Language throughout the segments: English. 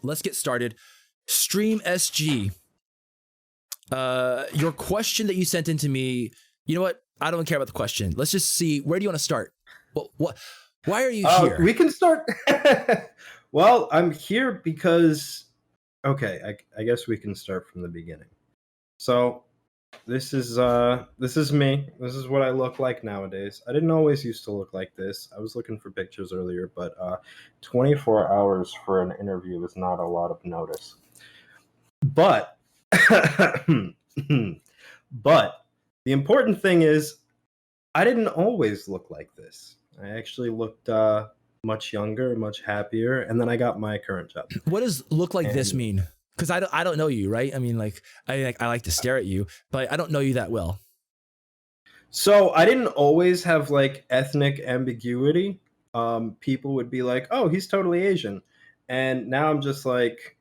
let's get started. StreamSG, your question that you sent in to me, you know what? I don't care about the question. Let's just see, where do you want to start? Why are you here? We can start. Well, I'm here because, okay, I guess we can start from the beginning. So this is me. This is what I look like nowadays. I didn't always used to look like this. I was looking for pictures earlier, but 24 hours for an interview is not a lot of notice. But but the important thing is I didn't always look like this. I actually looked much younger, much happier, and then I got my current job. What does look like this mean? Because I don't know you, right? I mean, like I like to stare at you, but I don't know you that well. So I didn't always have like ethnic ambiguity. People would be like, "Oh, he's totally Asian," and now I'm just like,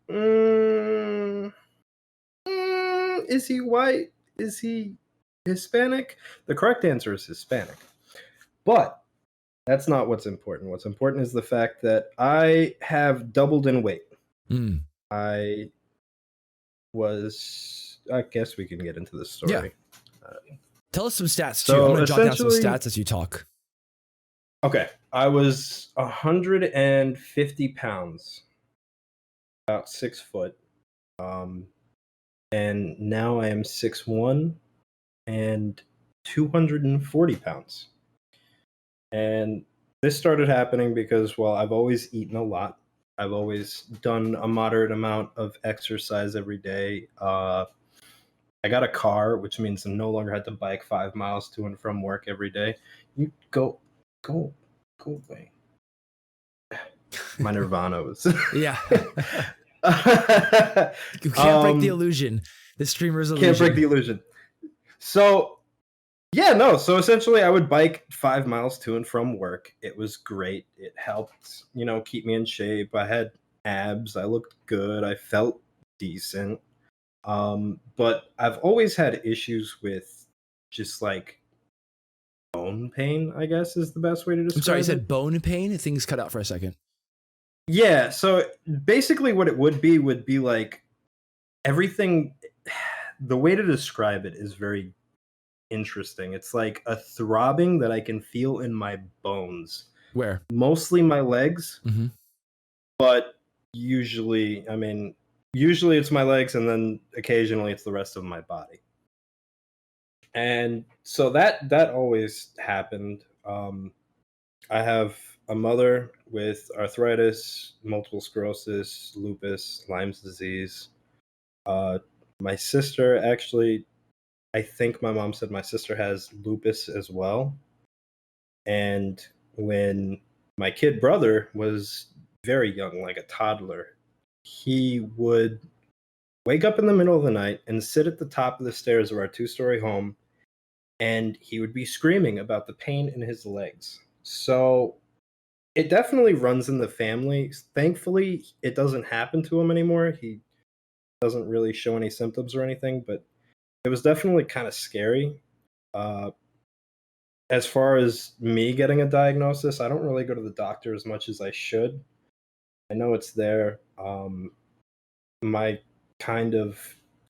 "Is he white? Is he Hispanic?" The correct answer is Hispanic, but that's not what's important. What's important is the fact that I have doubled in weight. I guess we can get into the story. Yeah. Tell us some stats, too. I'm going to jot down some stats as you talk. Okay. I was 150 pounds, about 6 foot. And now I am 6'1" and 240 pounds. And this started happening because, well, I've always eaten a lot. I've always done a moderate amount of exercise every day. I got a car, which means I no longer had to bike 5 miles to and from work every day. You go away. My Nirvana was. Yeah. You can't break the illusion. The streamer's illusion. Can't break the illusion. So, yeah, no. So essentially, I would bike 5 miles to and from work. It was great. It helped, keep me in shape. I had abs. I looked good. I felt decent. But I've always had issues with just like bone pain, I guess is the best way to describe it. I'm sorry, you said bone pain? Things cut out for a second. Yeah, so basically what it would be like everything. The way to describe it is very interesting. It's like a throbbing that I can feel in my bones. Where? Mostly my legs, but usually it's my legs, and then occasionally it's the rest of my body. And so that always happened. I have a mother with arthritis, multiple sclerosis, lupus, Lyme's disease. My sister, actually, I think my mom said my sister has lupus as well. And when my kid brother was very young, like a toddler, he would wake up in the middle of the night and sit at the top of the stairs of our 2-story home, and he would be screaming about the pain in his legs. So it definitely runs in the family. Thankfully, it doesn't happen to him anymore. He doesn't really show any symptoms or anything, but it was definitely kind of scary. As far as me getting a diagnosis, I don't really go to the doctor as much as I should. I know it's there. My kind of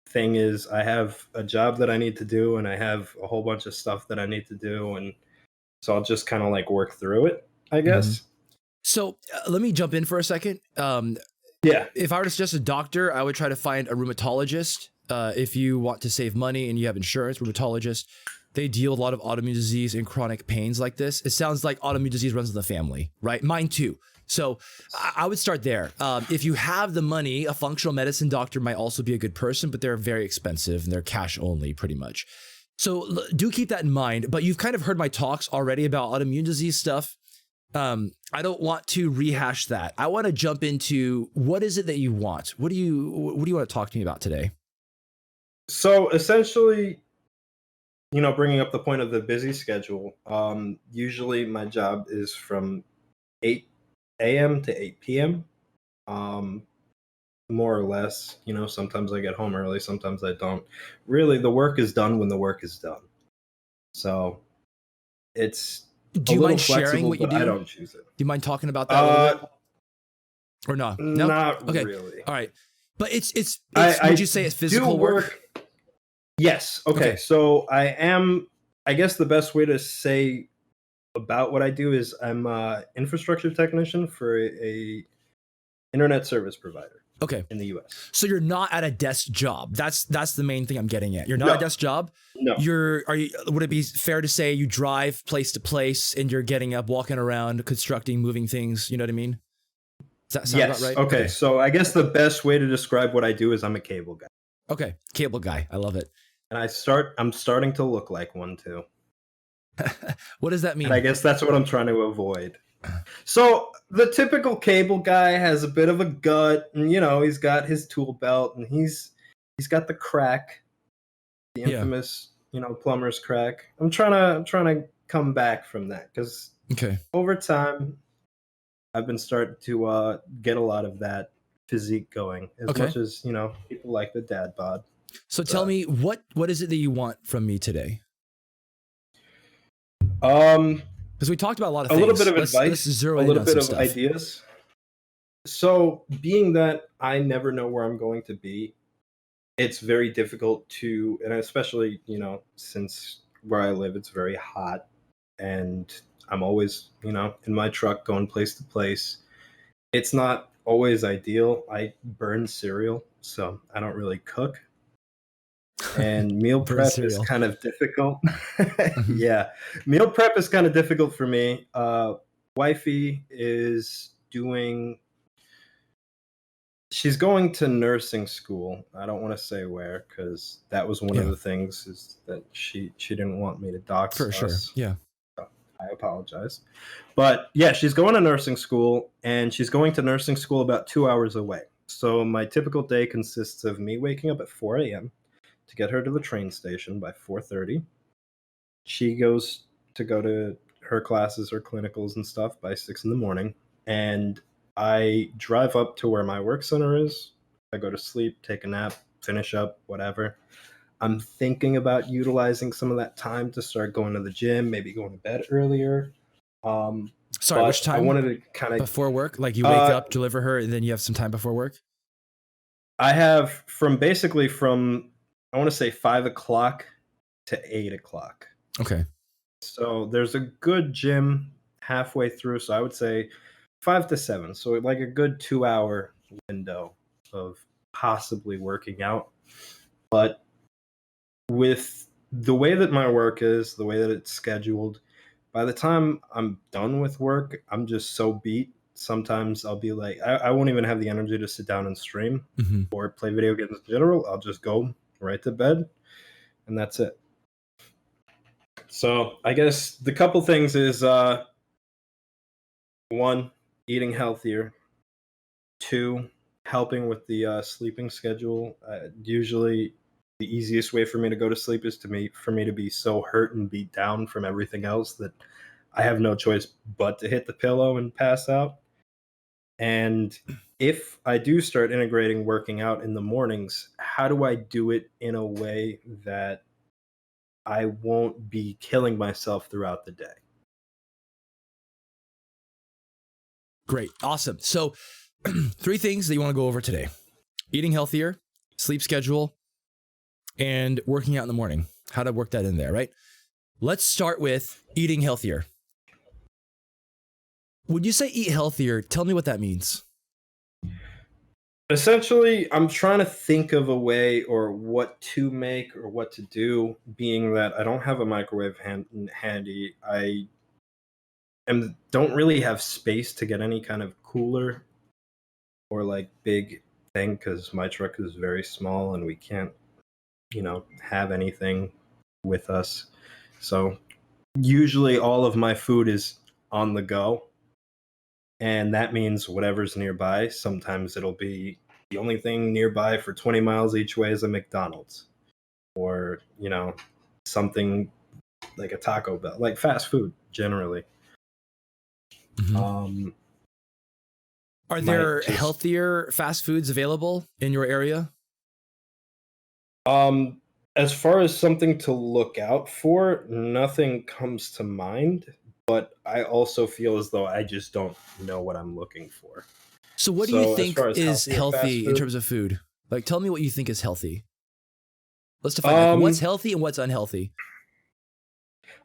thing is I have a job that I need to do, and I have a whole bunch of stuff that I need to do, and so I'll just kind of like work through it, I guess. So let me jump in for a second. Yeah. If I were to suggest a doctor, I would try to find a rheumatologist. If you want to save money and you have insurance, rheumatologist, they deal with a lot of autoimmune disease and chronic pains like this. It sounds like autoimmune disease runs in the family, right? Mine too. So I would start there. If you have the money, a functional medicine doctor might also be a good person, but they're very expensive and they're cash only pretty much. So do keep that in mind. But you've kind of heard my talks already about autoimmune disease stuff. I don't want to rehash that. I want to jump into what is it that you want? What do you want to talk to me about today? So essentially, bringing up the point of the busy schedule, usually my job is from 8 a.m. to 8 p.m. More or less. Sometimes I get home early, sometimes I don't. Really, the work is done when the work is done. So it's do you mind sharing what you do? I don't choose it. Do you mind talking about that a little bit? or not? No. Not Okay. really. All right. But it's. I Would you say it's physical do work? Yes. Okay. Okay. So I am. I guess the best way to say about what I do is I'm a infrastructure technician for a internet service provider Okay. in the U.S. So you're not at a desk job. That's the main thing I'm getting at. You're not at a No, desk job. no. Would it be fair to say you drive place to place and you're getting up, walking around, constructing, moving things? You know what I mean? Does that sound about Yes. right? Okay. So I guess the best way to describe what I do is I'm a cable guy, Okay. Cable guy. I love it. and I'm starting to look like one too. What does that And I mean? guess that's what I'm trying to avoid. So the typical cable guy has a bit of a gut, and he's got his tool belt, and he's got the crack, the Yeah. infamous plumber's crack. I'm trying to come back from that because Okay. over time I've been starting to get a lot of that physique going, as Okay. much as people like the dad bod. So tell me what is it that you want from me today? Um, Because we talked about a lot of a things. little bit of Let's advice, zero a in little on bit some of stuff. ideas. So, being that I never know where I'm going to be, it's very difficult to, and especially, since where I live, it's very hot, and I'm always, in my truck going place to place. It's not always ideal. I burn cereal, so I don't really cook. And meal Burn prep is cereal. kind of difficult. Mhm. Yeah, meal prep is kind of difficult for me. Wifey is doing she's going to nursing school. I don't want to say where because that was one of Yeah, the things is that she didn't want me to dox for sure. us. Yeah. So I apologize. But yeah, she's going to nursing school and she's going to nursing school about 2 hours away. So my typical day consists of me waking up at 4 a.m. to get her to the train station by 4:30. She goes to go to her classes or clinicals and stuff by 6 in the morning. And I drive up to where my work center is. I go to sleep, take a nap, finish up, whatever. I'm thinking about utilizing some of that time to start going to the gym, maybe going to bed earlier. Um, Sorry, which but I time? wanted to kind of, Before work? Like you wake up, deliver her, and then you have some time before work? I have from, I want to say 5 o'clock to 8 o'clock. Okay. So there's a good gym halfway through. So I would say 5 to 7. So like a good 2 hour window of possibly working out. But with the way that my work is, the way that it's scheduled, by the time I'm done with work, I'm just so beat. Sometimes I'll be like, I won't even have the energy to sit down and stream Hmm. or play video games in general. I'll just go right to bed and that's it. So I guess the couple things is one, eating healthier. Two, helping with the sleeping schedule. Usually, the easiest way for me to go to sleep is for me to be so hurt and beat down from everything else that I have no choice but to hit the pillow and pass out. And if I do start integrating working out in the mornings, how do I do it in a way that I won't be killing myself throughout the day? Great. Awesome. So, three things that you want to go over today: eating healthier, sleep schedule, and working out in the morning. How to work that in there, right? Let's start with eating healthier. When you say eat healthier, tell me what that means. Essentially, I'm trying to think of a way or what to make or what to do, being that I don't have a microwave handy. I don't really have space to get any kind of cooler or like big thing because my truck is very small and we can't, have anything with us. So usually all of my food is on the go. And that means whatever's nearby. Sometimes it'll be the only thing nearby for 20 miles each way is a McDonald's or, something like a Taco Bell, like fast food generally. Mhm. Are Might there just healthier fast foods available in your area? um as far as something to look out for, nothing comes to mind, but I also feel as though I just don't know what I'm looking for. So what do So you as think far as is healthy or fast healthy in food, terms of food? Like, tell me what you think is healthy. Let's define like what's healthy and what's unhealthy.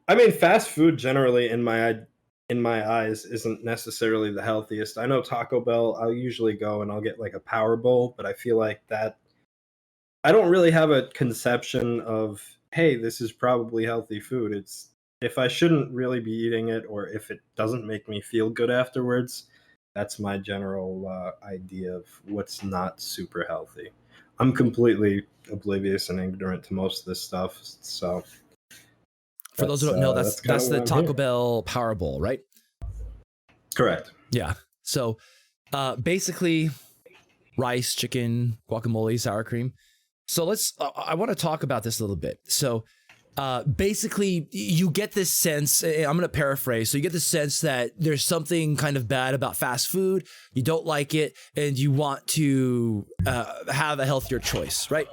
I mean, fast food generally in my eyes isn't necessarily the healthiest. I know Taco Bell, I'll usually go and I'll get like a power bowl, but I feel like that I don't really have a conception of, hey, this is probably healthy food. It's if I shouldn't really be eating it or if it doesn't make me feel good afterwards, that's my general idea of what's not super healthy. I'm completely oblivious and ignorant to most of this stuff, so For those who don't know, that's kind of that's what the I'm Taco here. Bell Power Bowl, right? Correct. Yeah. So basically rice, chicken, guacamole, sour cream. So I want to talk about this a little bit. So basically you get this sense, I'm going to paraphrase. So you get the sense that there's something kind of bad about fast food. You don't like it and you want to have a healthier choice, right?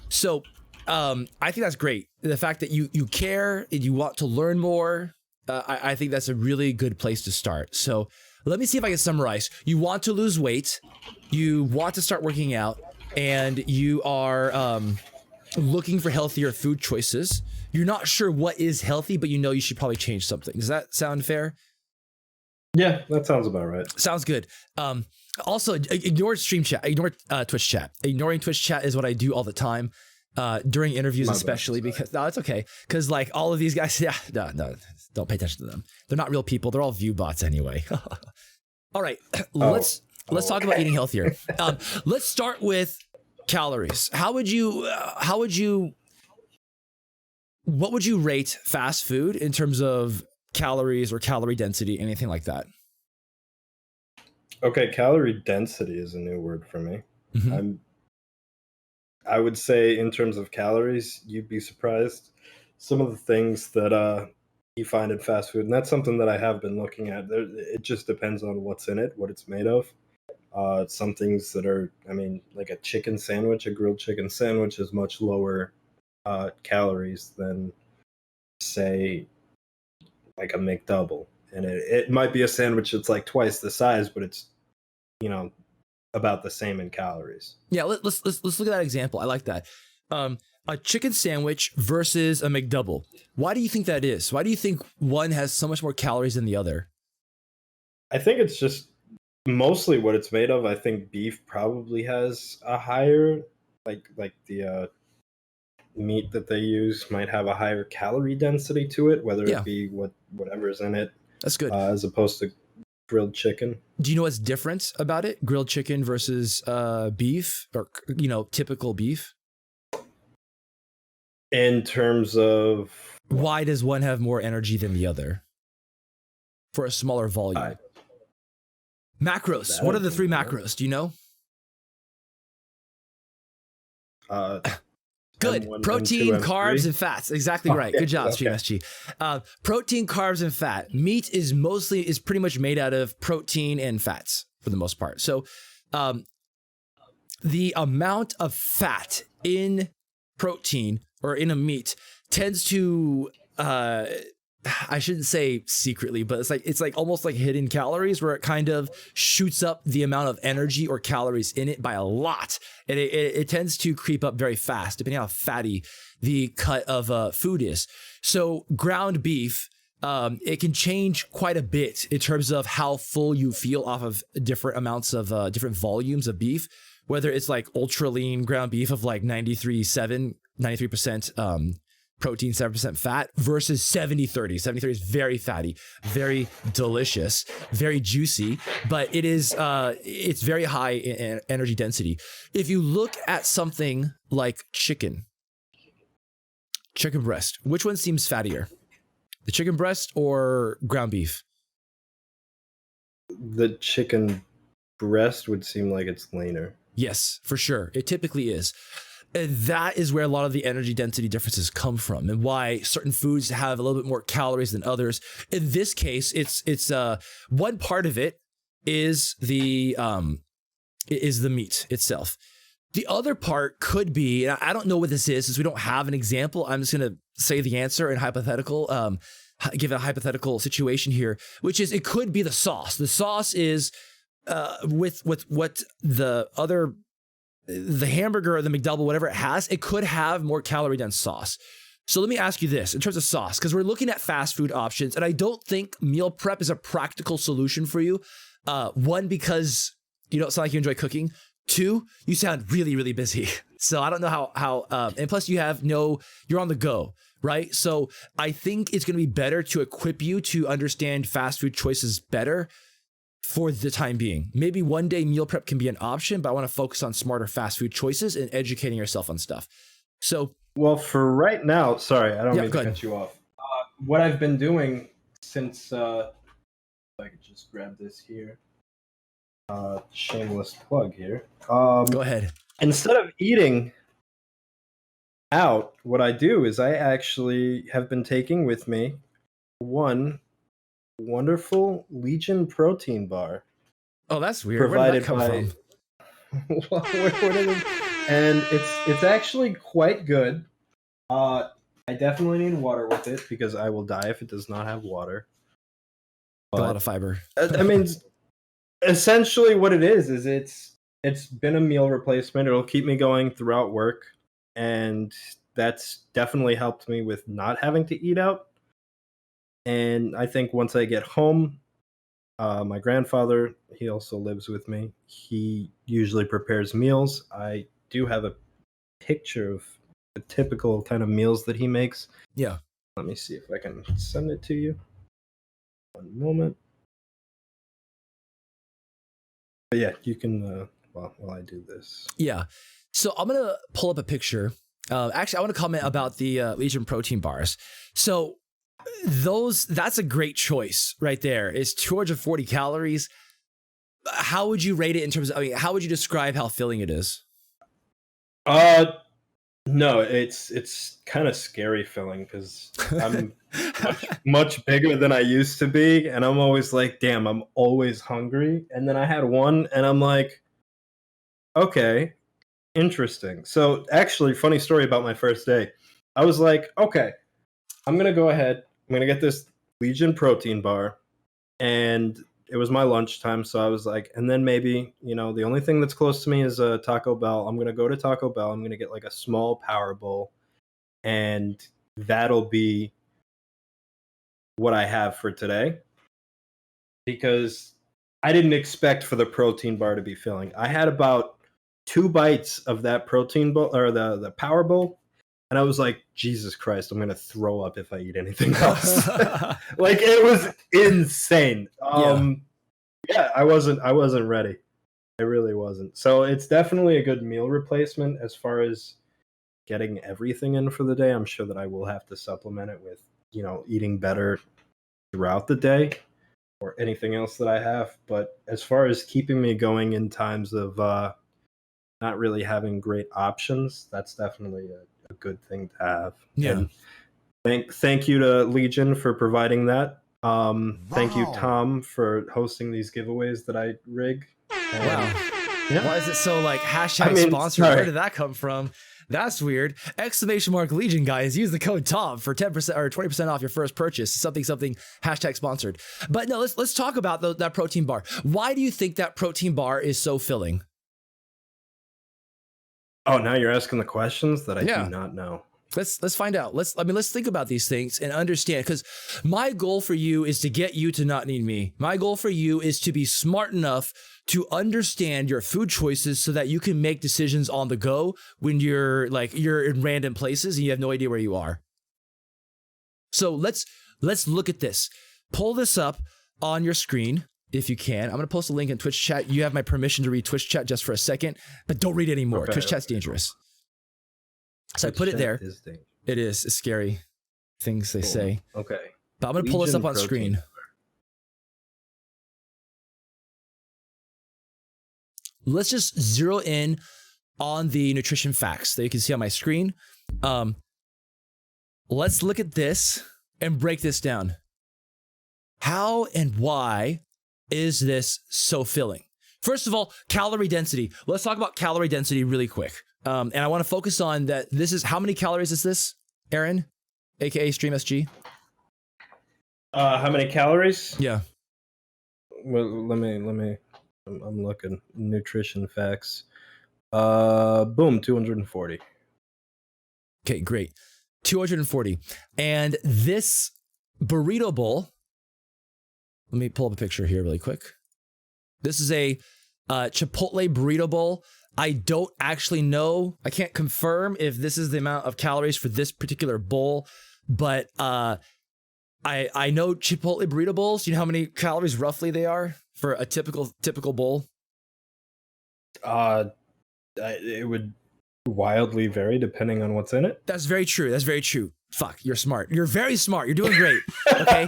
So I think that's great. The fact that you care and you want to learn more, I think that's a really good place to start. So let me see if I can summarize. You want to lose weight, you want to start working out, and you are looking for healthier food choices. You're not sure what is healthy, but you know you should probably change something. Does that sound fair? Yeah, that sounds about right. Sounds good. Also, ignore stream chat, ignore Twitch chat. Ignoring Twitch chat is what I do all the time during interviews, My especially bad, because no, it's okay. Because like all of these guys, yeah, no, don't pay attention to them. They're not real people. They're all view bots anyway. All right, let's talk about eating healthier. Let's start with calories. What would you rate fast food in terms of calories or calorie density, anything like that? Okay, calorie density is a new word for me. Mm-hmm. I would say in terms of calories, you'd be surprised some of the things that you find in fast food, and that's something that I have been looking at. It just depends on what's in it, what it's made of. Some things that are, I mean, like a chicken sandwich, a grilled chicken sandwich is much lower calories than, say, like a McDouble. And it might be a sandwich that's like twice the size, but it's, you know, about the same in calories. Yeah, let's look at that example. I like that. A chicken sandwich versus a McDouble. Why do you think that is? Why do you think one has so much more calories than the other? I think it's just mostly what it's made of. I think beef probably has a higher, like the meat that they use might have a higher calorie density to it, whether Yeah, it be whatever's in it, that's good. as opposed to grilled chicken. Do you know what's different about it? Grilled chicken versus beef, or typical beef. In terms of Why does one have more energy than the other for a smaller volume? Macros. What are the three macros? Do you know? Good. M1, Protein, M2, carbs, M3. and fats. Exactly right. Okay, Good job, okay. StreamSG. Protein, carbs, and fat. Meat is pretty much made out of protein and fats for the most part. So the amount of fat in protein or in a meat tends to I shouldn't say secretly, but it's like almost like hidden calories, where it kind of shoots up the amount of energy or calories in it by a lot, and it tends to creep up very fast depending on how fatty the cut of food is. So ground beef, it can change quite a bit in terms of how full you feel off of different amounts of different volumes of beef. Whether it's like ultra lean ground beef of like 93% protein, 7% fat versus 70-30. 70-30 is very fatty, very delicious, very juicy, but it's very high in energy density. If you look at something like chicken breast, which one seems fattier? The chicken breast or ground beef? The chicken breast would seem like it's leaner. Yes, for sure. It typically is. And that is where a lot of the energy density differences come from, and why certain foods have a little bit more calories than others. In this case, it's one part of it is the meat itself. The other part could be, and I don't know what this is, since we don't have an example. I'm just gonna say the answer in hypothetical. Give a hypothetical situation here, which is it could be the sauce. The sauce is with what the hamburger or the McDouble, whatever it has, it could have more calorie dense sauce. So let me ask you this in terms of sauce, because we're looking at fast food options, and I don't think meal prep is a practical solution for you. One, because you don't sound like you enjoy cooking. Two, you sound really, really busy. So I don't know how and plus you're on the go, right? So I think it's going to be better to equip you to understand fast food choices better for the time being. Maybe one day meal prep can be an option, but I want to focus on smarter fast food choices and educating yourself on stuff. So, well, for right now, sorry, I don't mean to go ahead. cut you off. What I've been doing since, if I could just grab this here, shameless plug here. Go ahead. Instead of eating out, what I do is I actually have been taking with me one wonderful Legion protein bar. Oh, that's weird. Where did that come from? And it's actually quite good. I definitely need water with it because I will die if it does not have water. But, a lot of fiber. I mean, essentially what it is it's been a meal replacement. It'll keep me going throughout work, and that's definitely helped me with not having to eat out. And I think once I get home, my grandfather, he also lives with me. He usually prepares meals. I do have a picture of the typical kind of meals that he makes. Yeah. Let me see if I can send it to you. One moment. But yeah, you can, while I do this. Yeah. So I'm going to pull up a picture. Actually, I want to comment about the Legion protein bars. So that's a great choice right there. It's 240 calories. How would you rate it in terms of, how would you describe how filling it is? No, it's kind of scary filling because I'm much bigger than I used to be, and I'm always like, damn, I'm always hungry. And then I had one, and I'm like, okay, interesting. So actually, funny story about my first day. I was like, okay, I'm gonna go ahead. I'm gonna get this Legion protein bar, and it was my lunchtime, so I was like, and then maybe, the only thing that's close to me is a Taco Bell. I'm gonna go to Taco Bell. I'm gonna get like a small power bowl, and that'll be what I have for today. Because I didn't expect for the protein bar to be filling. I had about 2 bites of that protein bowl or the power bowl, and I was like, Jesus Christ, I'm gonna throw up if I eat anything else. Like, it was insane. Yeah, I wasn't ready. I really wasn't. So it's definitely a good meal replacement as far as getting everything in for the day. I'm sure that I will have to supplement it with, eating better throughout the day or anything else that I have. But as far as keeping me going in times of not really having great options, that's definitely a good thing to have. Yeah. And thank you to Legion for providing that. Thank you, Tom, for hosting these giveaways that I rig. Wow. Yeah. Why is it so like hashtag sponsored? Where did that come from? That's weird. Exclamation mark Legion, guys. Use the code TOM for 10% or 20% off your first purchase. Something hashtag sponsored. But no, let's talk about that protein bar. Why do you think that protein bar is so filling? Oh, now you're asking the questions that I do not know. Let's find out. Let's think about these things and understand, because my goal for you is to get you to not need me. My goal for you is to be smart enough to understand your food choices so that you can make decisions on the go when you're in random places and you have no idea where you are. So let's look at this. Pull this up on your screen if you can. I'm going to post a link in Twitch chat. You have my permission to read Twitch chat just for a second, but don't read anymore. Okay, Twitch chat's dangerous. So I put it there. It is. It's scary things they say. Okay. But I'm going to pull this up on screen. Let's just zero in on the nutrition facts that you can see on my screen. Let's look at this and break this down. How and why is this so filling? First of all, calorie density. Let's talk about calorie density really quick. And I want to focus on that. This is, how many calories is this, Aaron, aka StreamSG? How many calories? Yeah. Well, let me I'm looking nutrition facts. Boom, 240. Okay, great. 240. And this burrito bowl, let me pull up a picture here really quick. This is a Chipotle burrito bowl. I don't actually know. I can't confirm if this is the amount of calories for this particular bowl, but I know Chipotle burrito bowls. You know how many calories roughly they are for a typical bowl? It would wildly vary depending on what's in it. That's very true. That's very true. Fuck, you're smart. You're very smart. You're doing great. Okay.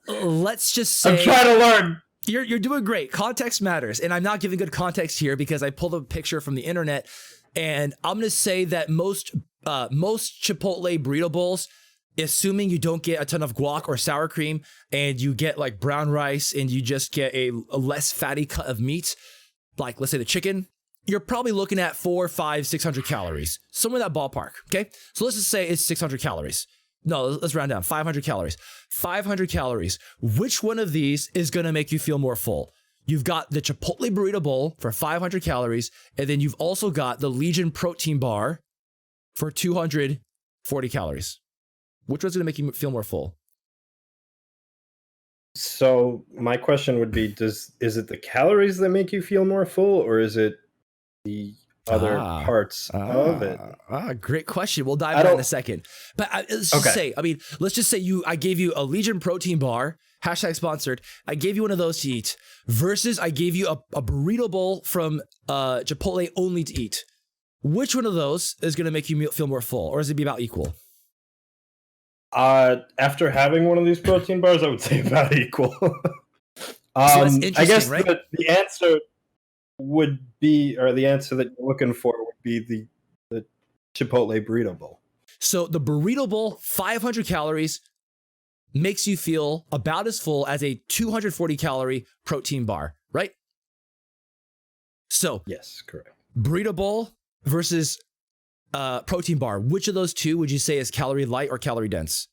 Let's just say I'm trying to learn. You're doing great. Context matters. And I'm not giving good context here because I pulled up a picture from the internet, and I'm going to say that most Chipotle burrito bowls, assuming you don't get a ton of guac or sour cream and you get like brown rice and you just get a less fatty cut of meat, like let's say the chicken, you're probably looking at 400, 500, 600 calories, somewhere in that ballpark. Okay. So let's just say it's 600 calories. No, let's round down. 500 calories. 500 calories. Which one of these is going to make you feel more full? You've got the Chipotle burrito bowl for 500 calories, and then you've also got the Legion protein bar for 240 calories. Which one's going to make you feel more full? So my question would be, is it the calories that make you feel more full, or is it the other parts of it? Great question. We'll dive into that in a second. But let's just say, I gave you a Legion protein bar, #sponsored. I gave you one of those to eat versus I gave you a burrito bowl from Chipotle only to eat. Which one of those is going to make you feel more full, or is it be about equal? After having one of these protein bars, I would say about equal. So that's interesting, I guess right? the answer would be, or the answer that you're looking for would be the Chipotle burrito bowl. So the burrito bowl, 500 calories, makes you feel about as full as a 240 calorie protein bar, right? So yes, correct. Burrito bowl versus protein bar. Which of those two would you say is calorie light or calorie dense?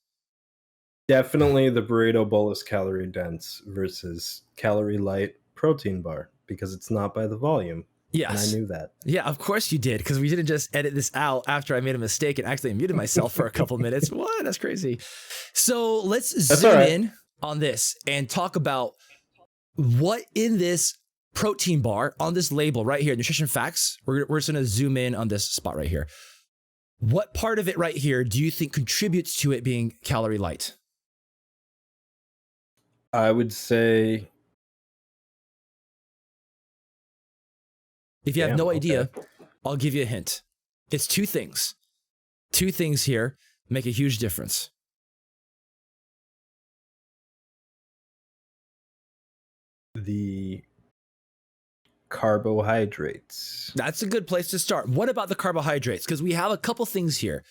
Definitely the burrito bowl is calorie dense versus calorie light protein bar, because it's not by the volume. Yes. And I knew that. Yeah, of course you did, because we didn't just edit this out after I made a mistake and actually muted myself for a couple minutes. What? That's crazy. So let's zoom in on this and talk about what in this protein bar on this label right here, nutrition facts. We're just going to zoom in on this spot right here. What part of it right here do you think contributes to it being calorie light? I would say, if you have no idea, I'll give you a hint. It's two things. Two things here make a huge difference. The carbohydrates. That's a good place to start. What about the carbohydrates? Because we have a couple things here.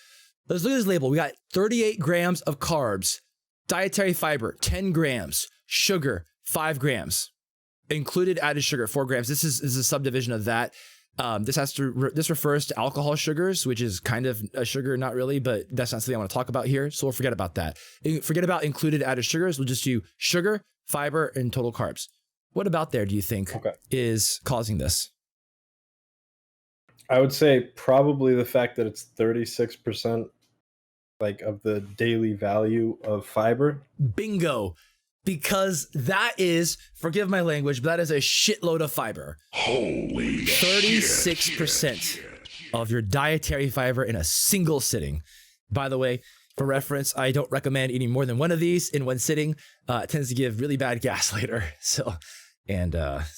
Let's look at this label. We got 38 grams of carbs, dietary fiber, 10 grams, sugar, 5 grams, included added sugar, 4 grams. This is a subdivision of that. This refers to alcohol sugars, which is kind of a sugar, not really, but that's not something I want to talk about here. So we'll forget about that. Forget about included added sugars. We'll just do sugar, fiber, and total carbs. What about there do you think is causing this? I would say probably the fact that it's 36% like of the daily value of fiber. Bingo. Because that is, forgive my language, but that is a shitload of fiber. Holy 36% of your dietary fiber in a single sitting. By the way, for reference, I don't recommend eating more than one of these in one sitting. It tends to give really bad gas later. So, and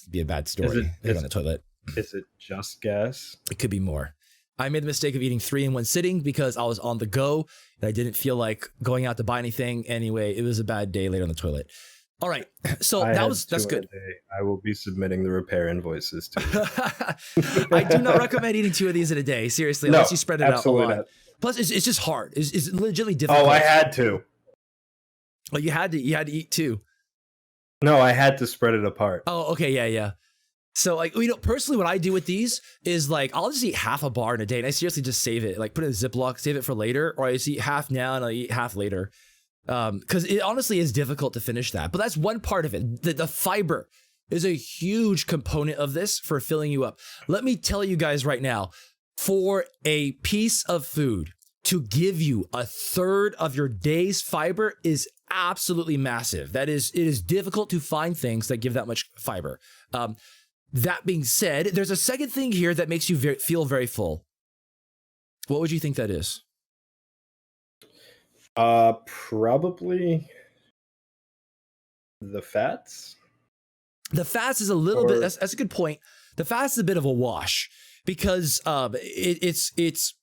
be a bad story on the toilet. Is it just gas? It could be more. I made the mistake of eating 3 in one sitting because I was on the go and I didn't feel like going out to buy anything. Anyway, it was a bad day later on the toilet. All right. So that's good. I will be submitting the repair invoices to you. I do not recommend eating 2 of these in a day. Seriously, unless you spread it out a lot. Not. Plus, it's just hard. It's legitimately difficult. Oh, I had to. Oh, you had to eat 2. No, I had to spread it apart. Oh, okay. Yeah. So like, personally what I do with these is like, I'll just eat half a bar in a day and I seriously just save it, like put it in a Ziploc, save it for later, or I just eat half now and I'll eat half later. Cause it honestly is difficult to finish that, but that's one part of it. The fiber is a huge component of this for filling you up. Let me tell you guys right now, for a piece of food to give you a third of your day's fiber is absolutely massive. It is difficult to find things that give that much fiber. That being said, there's a second thing here that makes you feel very full. What would you think that is? Probably the fats. The fats is a little bit. That's a good point. The fats is a bit of a wash because it's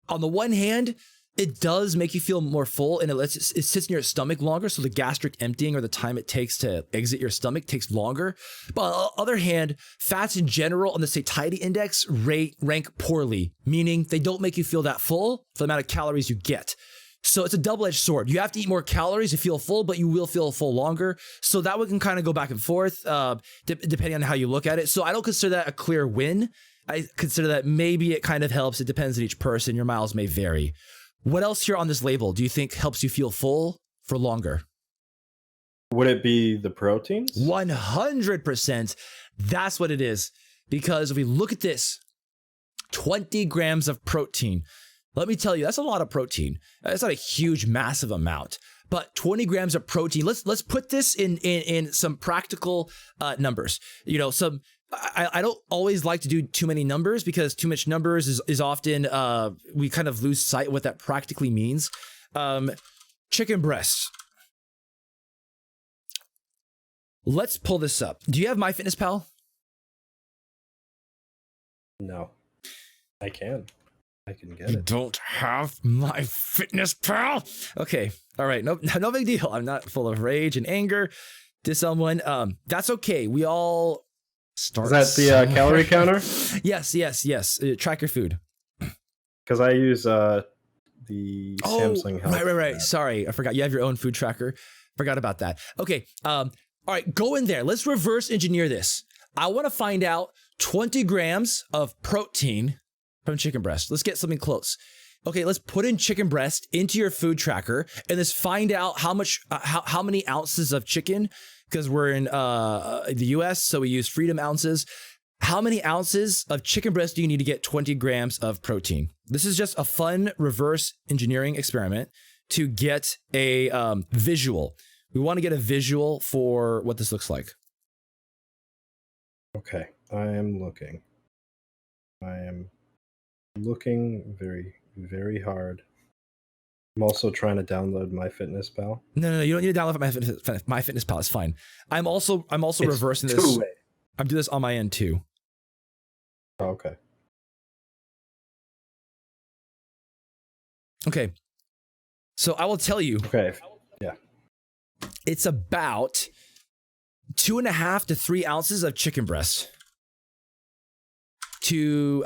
on the one hand, it does make you feel more full and it sits in your stomach longer. So the gastric emptying or the time it takes to exit your stomach takes longer. But on the other hand, fats in general on the satiety index rank poorly, meaning they don't make you feel that full for the amount of calories you get. So it's a double-edged sword. You have to eat more calories to feel full, but you will feel full longer. So that one can kind of go back and forth depending on how you look at it. So I don't consider that a clear win. I consider that maybe it kind of helps. It depends on each person. Your miles may vary. What else here on this label do you think helps you feel full for longer? Would it be the proteins? 100%. That's what it is. Because if we look at this, 20 grams of protein. Let me tell you, that's a lot of protein. That's not a huge, massive amount. But 20 grams of protein. Let's put this in some practical numbers. You know, I don't always like to do too many numbers because too much numbers is often we kind of lose sight of what that practically means. Chicken breasts. Let's pull this up. Do you have MyFitnessPal? No, I can get You it. don't have MyFitnessPal? Okay, all right, no big deal. I'm not full of rage and anger to someone. That's okay. We all start. Is that the calorie counter? Yes. Track your food. Because I use the Samsung Health. Right. Sorry, I forgot. You have your own food tracker. Forgot about that. Okay. All right, go in there. Let's reverse engineer this. I want to find out 20 grams of protein from chicken breast. Let's get something close. Okay, let's put in chicken breast into your food tracker and let's find out how many ounces of chicken, because we're in the US, so we use freedom ounces. How many ounces of chicken breast do you need to get 20 grams of protein? This is just a fun reverse engineering experiment to get a visual. We want to get a visual for what this looks like. Okay, I am looking. I am looking very, very hard. I'm also trying to download MyFitnessPal. No, you don't need to download MyFitnessPal. It's fine. I'm also reversing this. Two-way. I'm doing this on my end too. Oh, okay. Okay. So I will tell you. Okay. Yeah. It's about 2.5 to 3 ounces of chicken breast to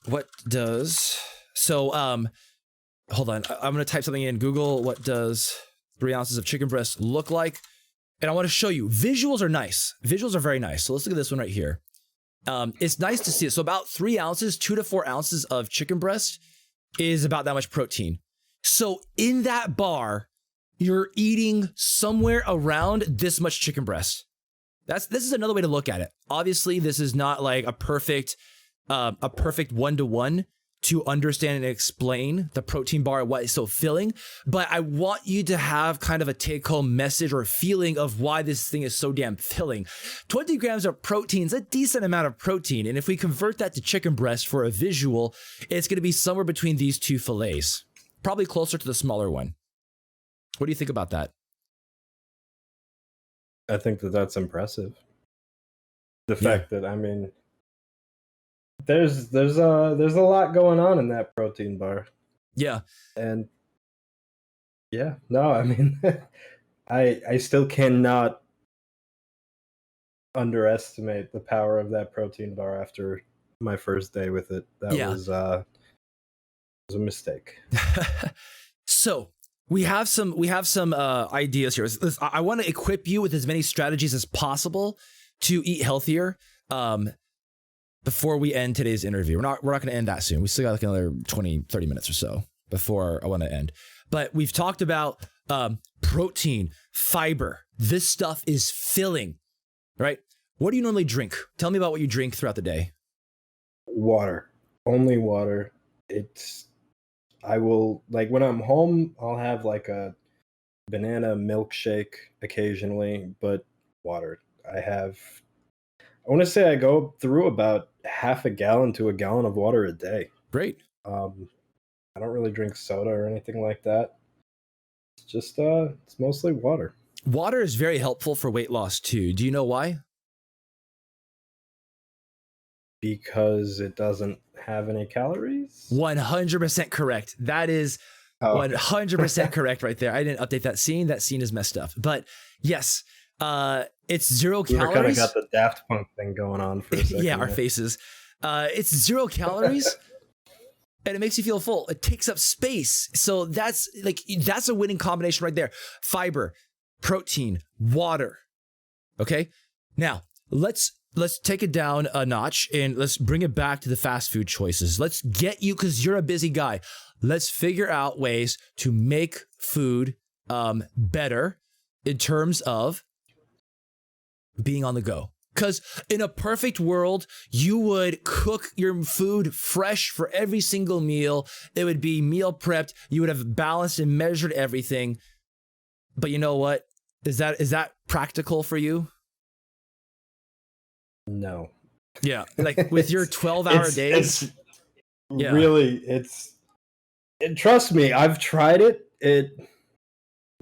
what does hold on, I'm gonna type something in Google. What does 3 ounces of chicken breast look like? And I want to show you. Visuals are nice. Visuals are very nice. So let's look at this one right here. It's nice to see it. So about 3 ounces, 2 to 4 ounces of chicken breast is about that much protein. So in that bar, you're eating somewhere around this much chicken breast. This is another way to look at it. Obviously, this is not like a perfect one-to-one to understand and explain the protein bar and why it's so filling, but I want you to have kind of a take-home message or feeling of why this thing is so damn filling. 20 grams of protein is a decent amount of protein, and if we convert that to chicken breast for a visual, it's going to be somewhere between these two fillets, probably closer to the smaller one. What do you think about that? I think that's impressive. The fact that, I mean, there's a lot going on in that protein bar. Yeah. And yeah, no, I mean, I still cannot underestimate the power of that protein bar after my first day with it. That was a mistake. So we have some ideas here. I want to equip you with as many strategies as possible to eat healthier. Before we end today's interview, we're not going to end that soon. We still got like another 20, 30 minutes or so before I want to end. But we've talked about protein, fiber, This stuff is filling, right? What do you normally drink? Tell me about what you drink throughout the day. Water, only water. I will, like, when I'm home, I'll have like a banana milkshake occasionally, but water. I want to say I go through about half a gallon to a gallon of water a day. Great. I don't really drink soda or anything like that. It's just it's mostly water. Water is very helpful for weight loss too. Do you know why? Because it doesn't have any calories. 100% correct. That is 100% correct right there. I didn't update that scene. That scene is messed up. But yes, it's 0 We calories. kind of got the Daft Punk thing going on for a second. Yeah, our faces. It's 0 calories. And it makes you feel full. It takes up space. So that's a winning combination right there. Fiber, protein, water. Okay? Now, let's take it down a notch and let's bring it back to the fast food choices. Let's get you, because you're a busy guy. Let's figure out ways to make food better in terms of being on the go. Because in a perfect world, you would cook your food fresh for every single meal. It would be meal prepped. You would have balanced and measured everything. But you know what? Is that practical for you? No. Yeah, like with your 12-hour days. Yeah. Really, trust me, I've tried it. It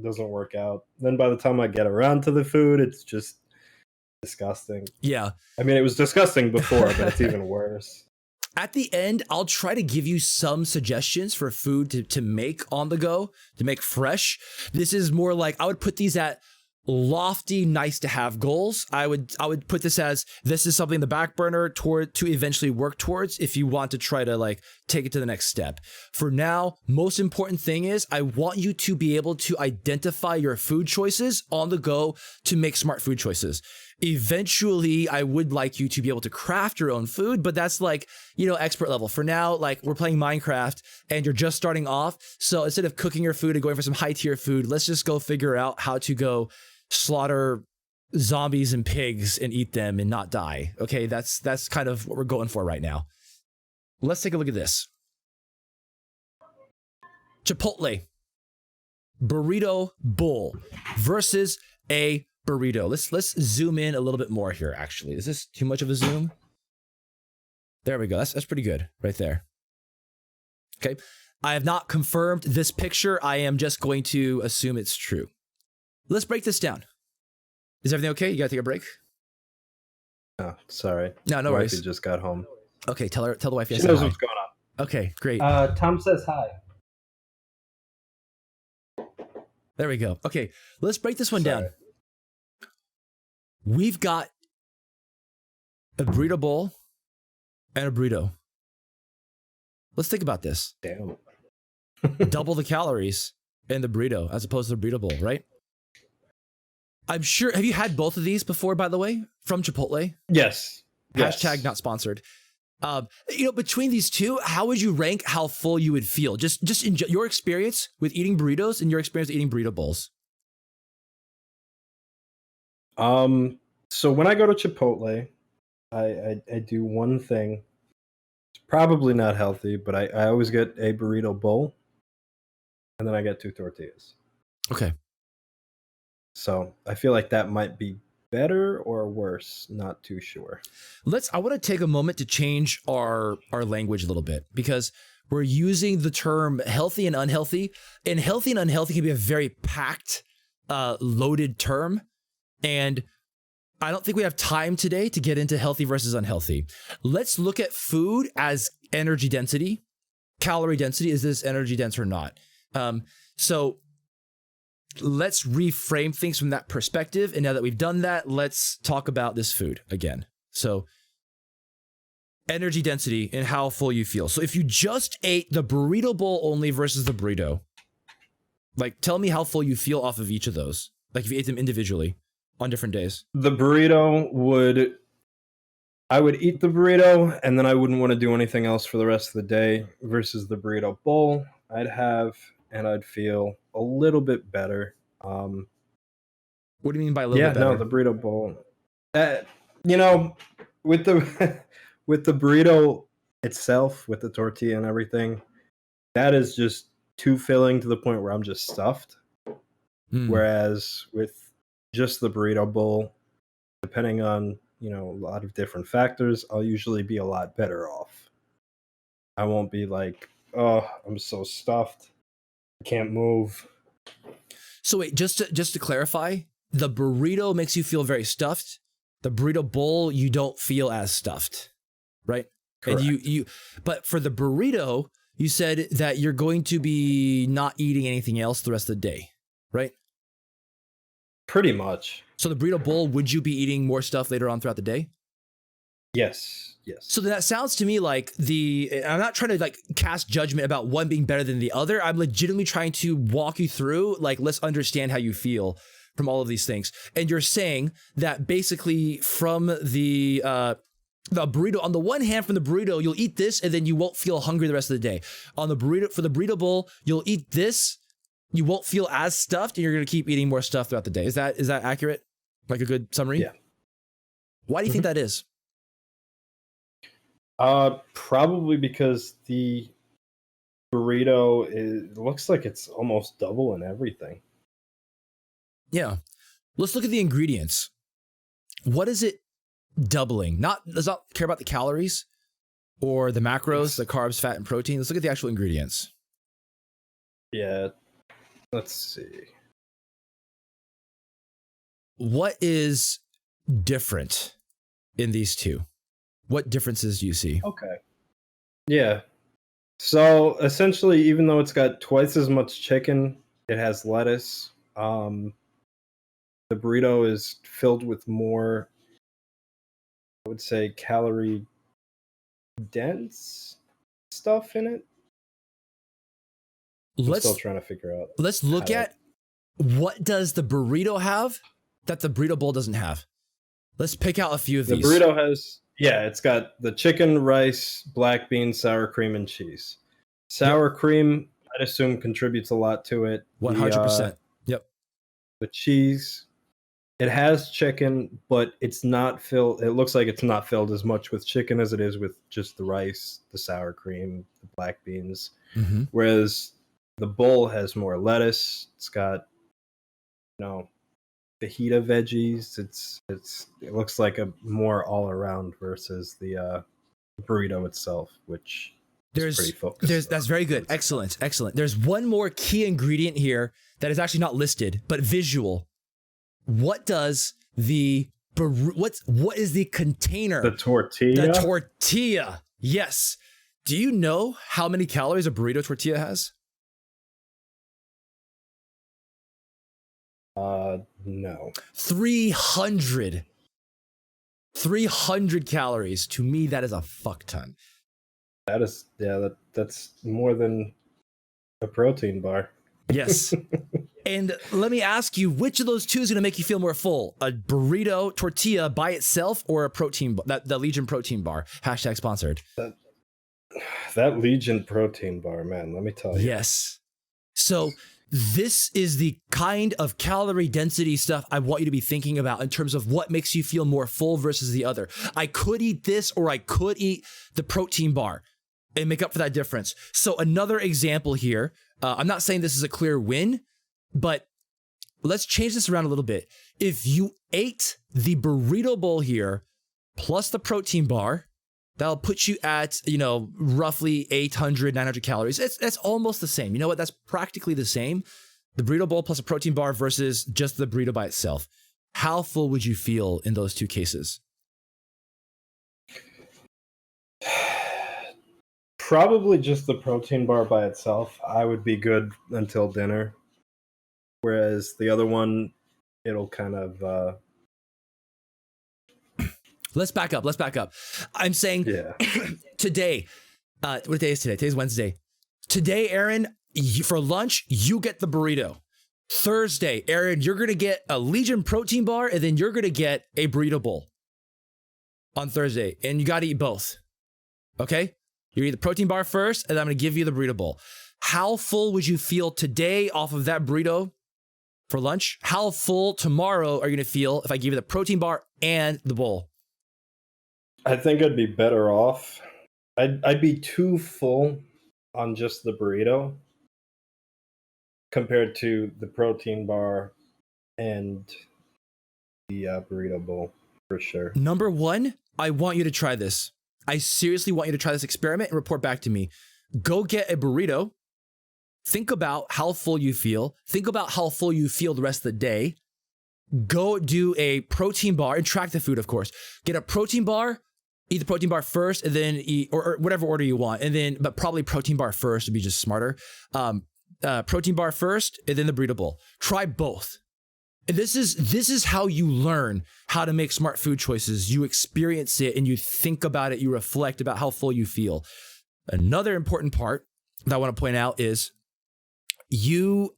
doesn't work out. Then by the time I get around to the food, it's just disgusting. Yeah. I mean, it was disgusting before, but it's even worse. At the end, I'll try to give you some suggestions for food to make on the go, to make fresh. This is more like, I would put these at lofty, nice to have goals. I would put this as, this is something in the back burner to eventually work towards if you want to try to like take it to the next step. For now, most important thing is I want you to be able to identify your food choices on the go to make smart food choices. Eventually, I would like you to be able to craft your own food, but that's like, expert level. For now, like, we're playing Minecraft and you're just starting off. So instead of cooking your food and going for some high tier food, let's just go figure out how to go slaughter zombies and pigs and eat them and not die. Okay, that's kind of what we're going for right now. Let's take a look at this. Chipotle burrito bowl versus a burrito. Let's zoom in a little bit more here, actually. Is this too much of a zoom? There we go. That's pretty good right there. Okay. I have not confirmed this picture. I am just going to assume it's true. Let's break this down. Is everything okay? You gotta take a break? Oh, sorry. No worries. Wifey just got home. Okay, tell the wife yes. She knows what's going on. Okay, great. Tom says hi. There we go. Okay, let's break this one down. We've got a burrito bowl and a burrito. Let's think about this. Damn. Double the calories in the burrito as opposed to the burrito bowl, right? I'm sure. Have you had both of these before, by the way, from Chipotle? Yes. Hashtag not sponsored. Between these two, how would you rank how full you would feel? Just in your experience with eating burritos and your experience with eating burrito bowls. So when I go to Chipotle, I do one thing. It's probably not healthy, but I always get a burrito bowl, and then I get 2 tortillas. Okay. So I feel like that might be better or worse. Not too sure. I want to take a moment to change our language a little bit, because we're using the term healthy and unhealthy, and healthy and unhealthy can be a very packed, loaded term. And I don't think we have time today to get into healthy versus unhealthy. Let's look at food as energy density, calorie density. Is this energy dense or not? So let's reframe things from that perspective. And now that we've done that, let's talk about this food again. So energy density and how full you feel. So if you just ate the burrito bowl only versus the burrito, like, tell me how full you feel off of each of those. Like, if you ate them individually on different days. The burrito I would eat the burrito and then I wouldn't want to do anything else for the rest of the day, versus the burrito bowl I'd have and I'd feel a little bit better. What do you mean by a little Yeah, bit better? no, the burrito bowl. Uh, you know, with the with the burrito itself, with the tortilla and everything, that is just too filling to the point where I'm just stuffed. Hmm. Whereas with just the burrito bowl, depending on, a lot of different factors, I'll usually be a lot better off. I won't be like, oh, I'm so stuffed. I can't move. So wait, just to clarify, the burrito makes you feel very stuffed. The burrito bowl, you don't feel as stuffed, right? And Correct. but for the burrito, you said that you're going to be not eating anything else the rest of the day, right? Pretty much. So the burrito bowl, would you be eating more stuff later on throughout the day? Yes. Yes. So that sounds to me like I'm not trying to like cast judgment about one being better than the other. I'm legitimately trying to walk you through, like, let's understand how you feel from all of these things. And you're saying that basically from the burrito, on the one hand, from the burrito, you'll eat this and then you won't feel hungry the rest of the day. On the burrito, for the burrito bowl, you'll eat this, you won't feel as stuffed, and you're going to keep eating more stuff throughout the day. Is that accurate? Like a good summary? Yeah. Why do you think that is? Probably because the burrito looks like it's almost double in everything. Yeah. Let's look at the ingredients. What is it doubling? Let's not care about the calories or the macros, the carbs, fat, and protein. Let's look at the actual ingredients. Yeah. Let's see. What is different in these two? What differences do you see? Okay. Yeah. So essentially, even though it's got twice as much chicken, it has lettuce. The burrito is filled with more, I would say, calorie dense stuff in it. I'm still trying to figure out. Let's look at what does the burrito have that the burrito bowl doesn't have. Let's pick out a few of these. The burrito has, it's got the chicken, rice, black beans, sour cream, and cheese. Sour cream, I'd assume, contributes a lot to it. 100%. Yep. The cheese, it has chicken, but it's not filled. It looks like it's not filled as much with chicken as it is with just the rice, the sour cream, the black beans. Mm-hmm. Whereas the bowl has more lettuce. It's got, fajita veggies. It looks like a more all around versus the burrito itself, which is pretty focused. That's very good. Excellent. There's one more key ingredient here that is actually not listed, but visual. What does what is the container? The tortilla. The tortilla. Yes. Do you know how many calories a burrito tortilla has? No. 300. 300 calories. To me, that is a fuck ton. That is, that's more than a protein bar. Yes. And let me ask you, which of those two is going to make you feel more full? A burrito tortilla by itself or a protein, the Legion protein bar? # sponsored. That Legion protein bar, man, let me tell you. Yes. So this is the kind of calorie density stuff I want you to be thinking about in terms of what makes you feel more full versus the other. I could eat this or I could eat the protein bar and make up for that difference. So another example here, I'm not saying this is a clear win, but let's change this around a little bit. If you ate the burrito bowl here plus the protein bar, that'll put you at, roughly 800, 900 calories. That's almost the same. You know what? That's practically the same. The burrito bowl plus a protein bar versus just the burrito by itself. How full would you feel in those two cases? Probably just the protein bar by itself. I would be good until dinner. Whereas the other one, it'll kind of... Let's back up. I'm saying today, what day is today? Today's Wednesday. Today, Aaron, for lunch, you get the burrito. Thursday, Aaron, you're going to get a Legion protein bar and then you're going to get a burrito bowl on Thursday. And you got to eat both. Okay? You eat the protein bar first and I'm going to give you the burrito bowl. How full would you feel today off of that burrito for lunch? How full tomorrow are you going to feel if I give you the protein bar and the bowl? I think I'd be better off. I'd be too full on just the burrito compared to the protein bar and the burrito bowl for sure. Number one, I want you to try this. I seriously want you to try this experiment and report back to me. Go get a burrito. Think about how full you feel. Think about how full you feel the rest of the day. Go do a protein bar and track the food, of course. Get a protein bar, eat the protein bar first, and then eat, or whatever order you want. And then, but probably protein bar first would be just smarter. Protein bar first, and then the burrito bowl. Try both. And this is how you learn how to make smart food choices. You experience it and you think about it. You reflect about how full you feel. Another important part that I want to point out is you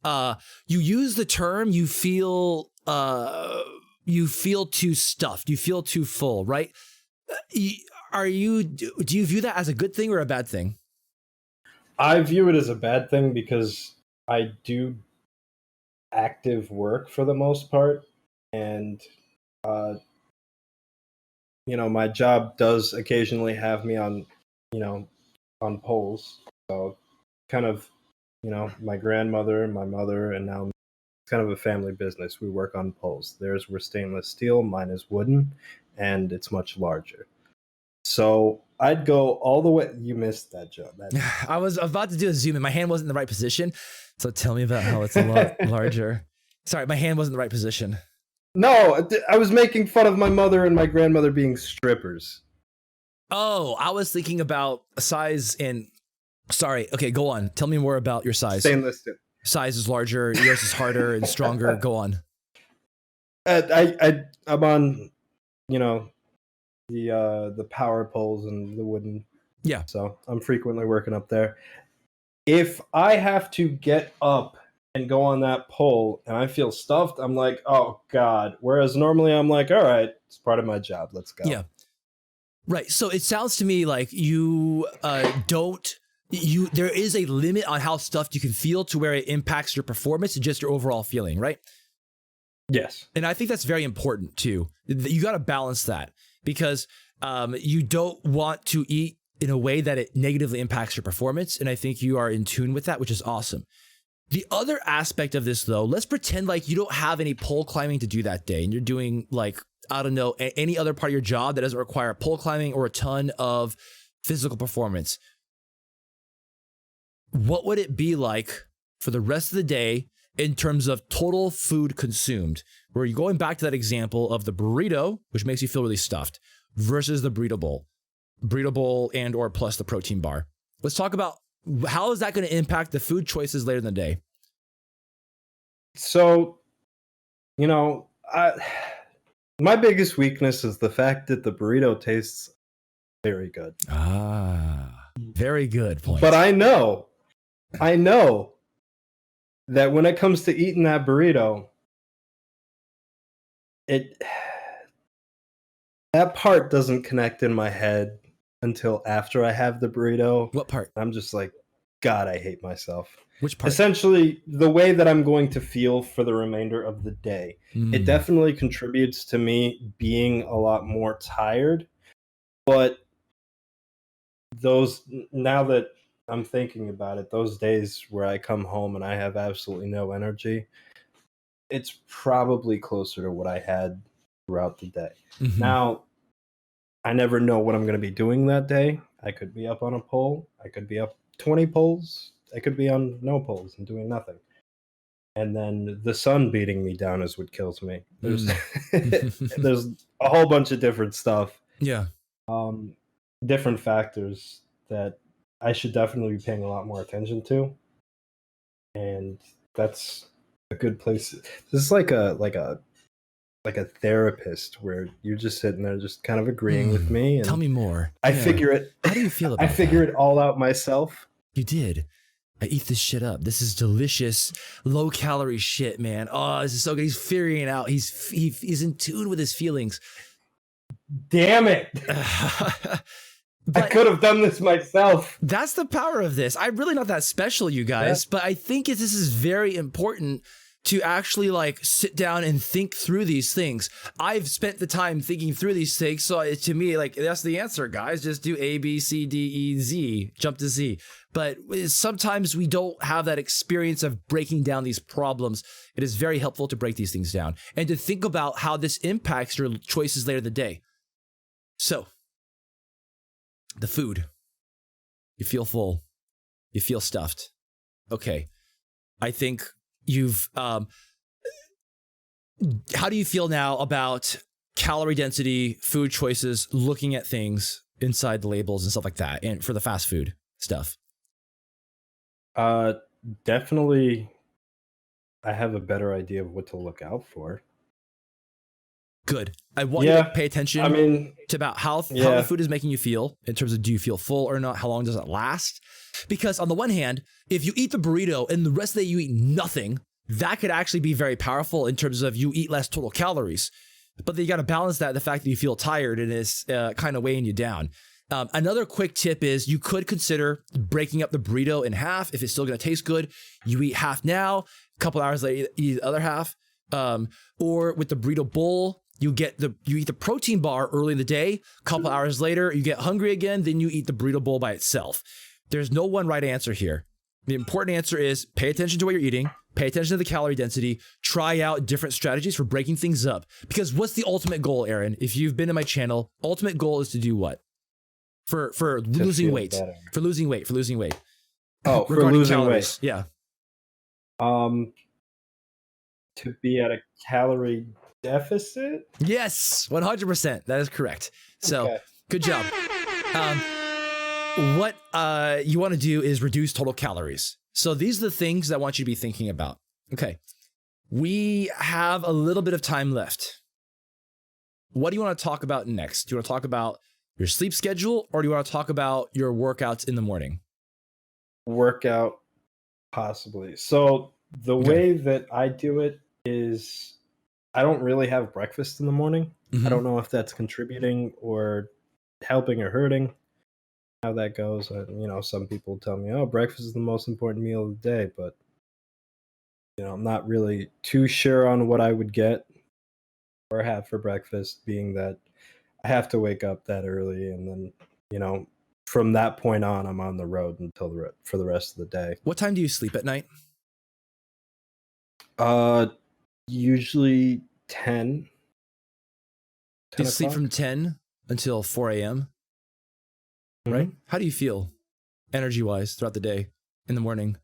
use the term you feel too stuffed, you feel too full, right? Do you view that as a good thing or a bad thing? I view it as a bad thing because I do active work for the most part, and my job does occasionally have me on on poles. So kind of my grandmother, my mother, and now it's kind of a family business. We work on poles. Theirs were stainless steel, mine is wooden, and it's much larger. So I'd go all the way. You missed that joke. I was about to do a zoom in. My hand wasn't in the right position. So tell me about how it's a lot larger. Sorry, my hand wasn't in the right position. No, I was making fun of my mother and my grandmother being strippers. Oh, I was thinking about size and... Sorry. Okay, go on. Tell me more about your size. Stainless steel. Size is larger. Yours is harder and stronger. Go on. I'm on, the power poles and the wooden. Yeah. So I'm frequently working up there. If I have to get up and go on that pole and I feel stuffed, I'm like, oh God. Whereas normally I'm like, all right, it's part of my job. Let's go. Yeah. Right. So it sounds to me like you there is a limit on how stuffed you can feel to where it impacts your performance and just your overall feeling, right? Yes. And I think that's very important too. You got to balance that because you don't want to eat in a way that it negatively impacts your performance. And I think you are in tune with that, which is awesome. The other aspect of this though, let's pretend like you don't have any pole climbing to do that day and you're doing like, I don't know, any other part of your job that doesn't require pole climbing or a ton of physical performance. What would it be like for the rest of the day in terms of total food consumed? Where you're going back to that example of the burrito, which makes you feel really stuffed, versus the burrito bowl and or plus the protein bar. Let's talk about how is that going to impact the food choices later in the day? So, my biggest weakness is the fact that the burrito tastes very good. Very good point. But I know that when it comes to eating that burrito, that part doesn't connect in my head until after I have the burrito. What part? I'm just like, God, I hate myself. Which part? Essentially, the way that I'm going to feel for the remainder of the day. It definitely contributes to me being a lot more tired. But now that I'm thinking about it, those days where I come home and I have absolutely no energy, it's probably closer to what I had throughout the day. Mm-hmm. Now, I never know what I'm going to be doing that day. I could be up on a pole. I could be up 20 poles. I could be on no poles and doing nothing. And then the sun beating me down is what kills me. There's there's a whole bunch of different stuff. Yeah. Different factors that I should definitely be paying a lot more attention to. And that's a good place. This is like a therapist where you're just sitting there just kind of agreeing with me. And tell me more. I figure it. How do you feel about I figure it all out myself. You did. I eat this shit up. This is delicious, low calorie shit, man. Oh, this is so good. He's figuring it out. He's in tune with his feelings. Damn it. I could have done this myself. That's the power of this. I'm really not that special, you guys, but I think this is very important to actually like sit down and think through these things. I've spent the time thinking through these things. So to me, like, that's the answer, guys. Just do A, B, C, D, E, Z, jump to Z. But sometimes we don't have that experience of breaking down these problems. It is very helpful to break these things down and to think about how this impacts your choices later in the day. So, the food. You feel full. You feel stuffed. Okay. I think you've, how do you feel now about calorie density, food choices, looking at things inside the labels and stuff like that, and for the fast food stuff? Definitely, I have a better idea of what to look out for. Good. I want you to pay attention I mean, to about how the food is making you feel in terms of, do you feel full or not? How long does it last? Because on the one hand, if you eat the burrito and the rest of the day you eat nothing, that could actually be very powerful in terms of you eat less total calories. But then you got to balance that, the fact that you feel tired and it's kind of weighing you down. Another quick tip is you could consider breaking up the burrito in half. If it's still going to taste good, you eat half now, a couple hours later, you eat the other half. Or with the burrito bowl, you eat the protein bar early in the day, a couple hours later, you get hungry again, then you eat the burrito bowl by itself. There's no one right answer here. The important answer is pay attention to what you're eating, pay attention to the calorie density, try out different strategies for breaking things up. Because what's the ultimate goal, Aaron? If you've been to my channel, ultimate goal is to do what? For losing weight. Better. For losing weight. Oh, for losing calories. weight. Yeah. To be at a calorie deficit? Yes, 100%. That is correct. So, okay. Good job. What you want to do is reduce total calories. So these are the things that I want you to be thinking about. Okay. We have a little bit of time left. What do you want to talk about next? Do you want to talk about your sleep schedule, or do you want to talk about your workouts in the morning? Workout, possibly. So the way that I do it is I don't really have breakfast in the morning. I don't know if that's contributing or helping or hurting, how that goes. Some people tell me, oh, breakfast is the most important meal of the day, but I'm not really too sure on what I would get or have for breakfast, being that I have to wake up that early, and then from that point on, I'm on the road for the rest of the day. What time do you sleep at night? Usually 10. You sleep from 10 until 4 a.m., right? How do you feel energy-wise throughout the day, in the morning?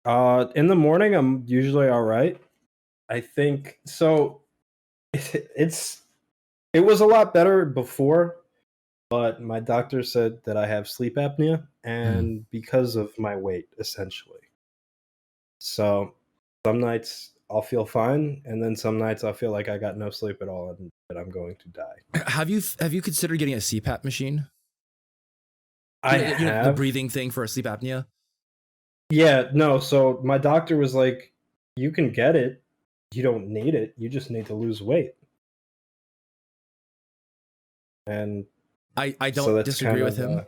In the morning, I'm usually all right. I think so. It was a lot better before, but my doctor said that I have sleep apnea, and because of my weight, essentially. So some nights I'll feel fine, and then some nights I'll feel like I got no sleep at all and that I'm going to die. Have you considered getting a CPAP machine? I have the breathing thing for sleep apnea. Yeah, no. So my doctor was like, "You can get it. You don't need it. You just need to lose weight." And I don't disagree with him.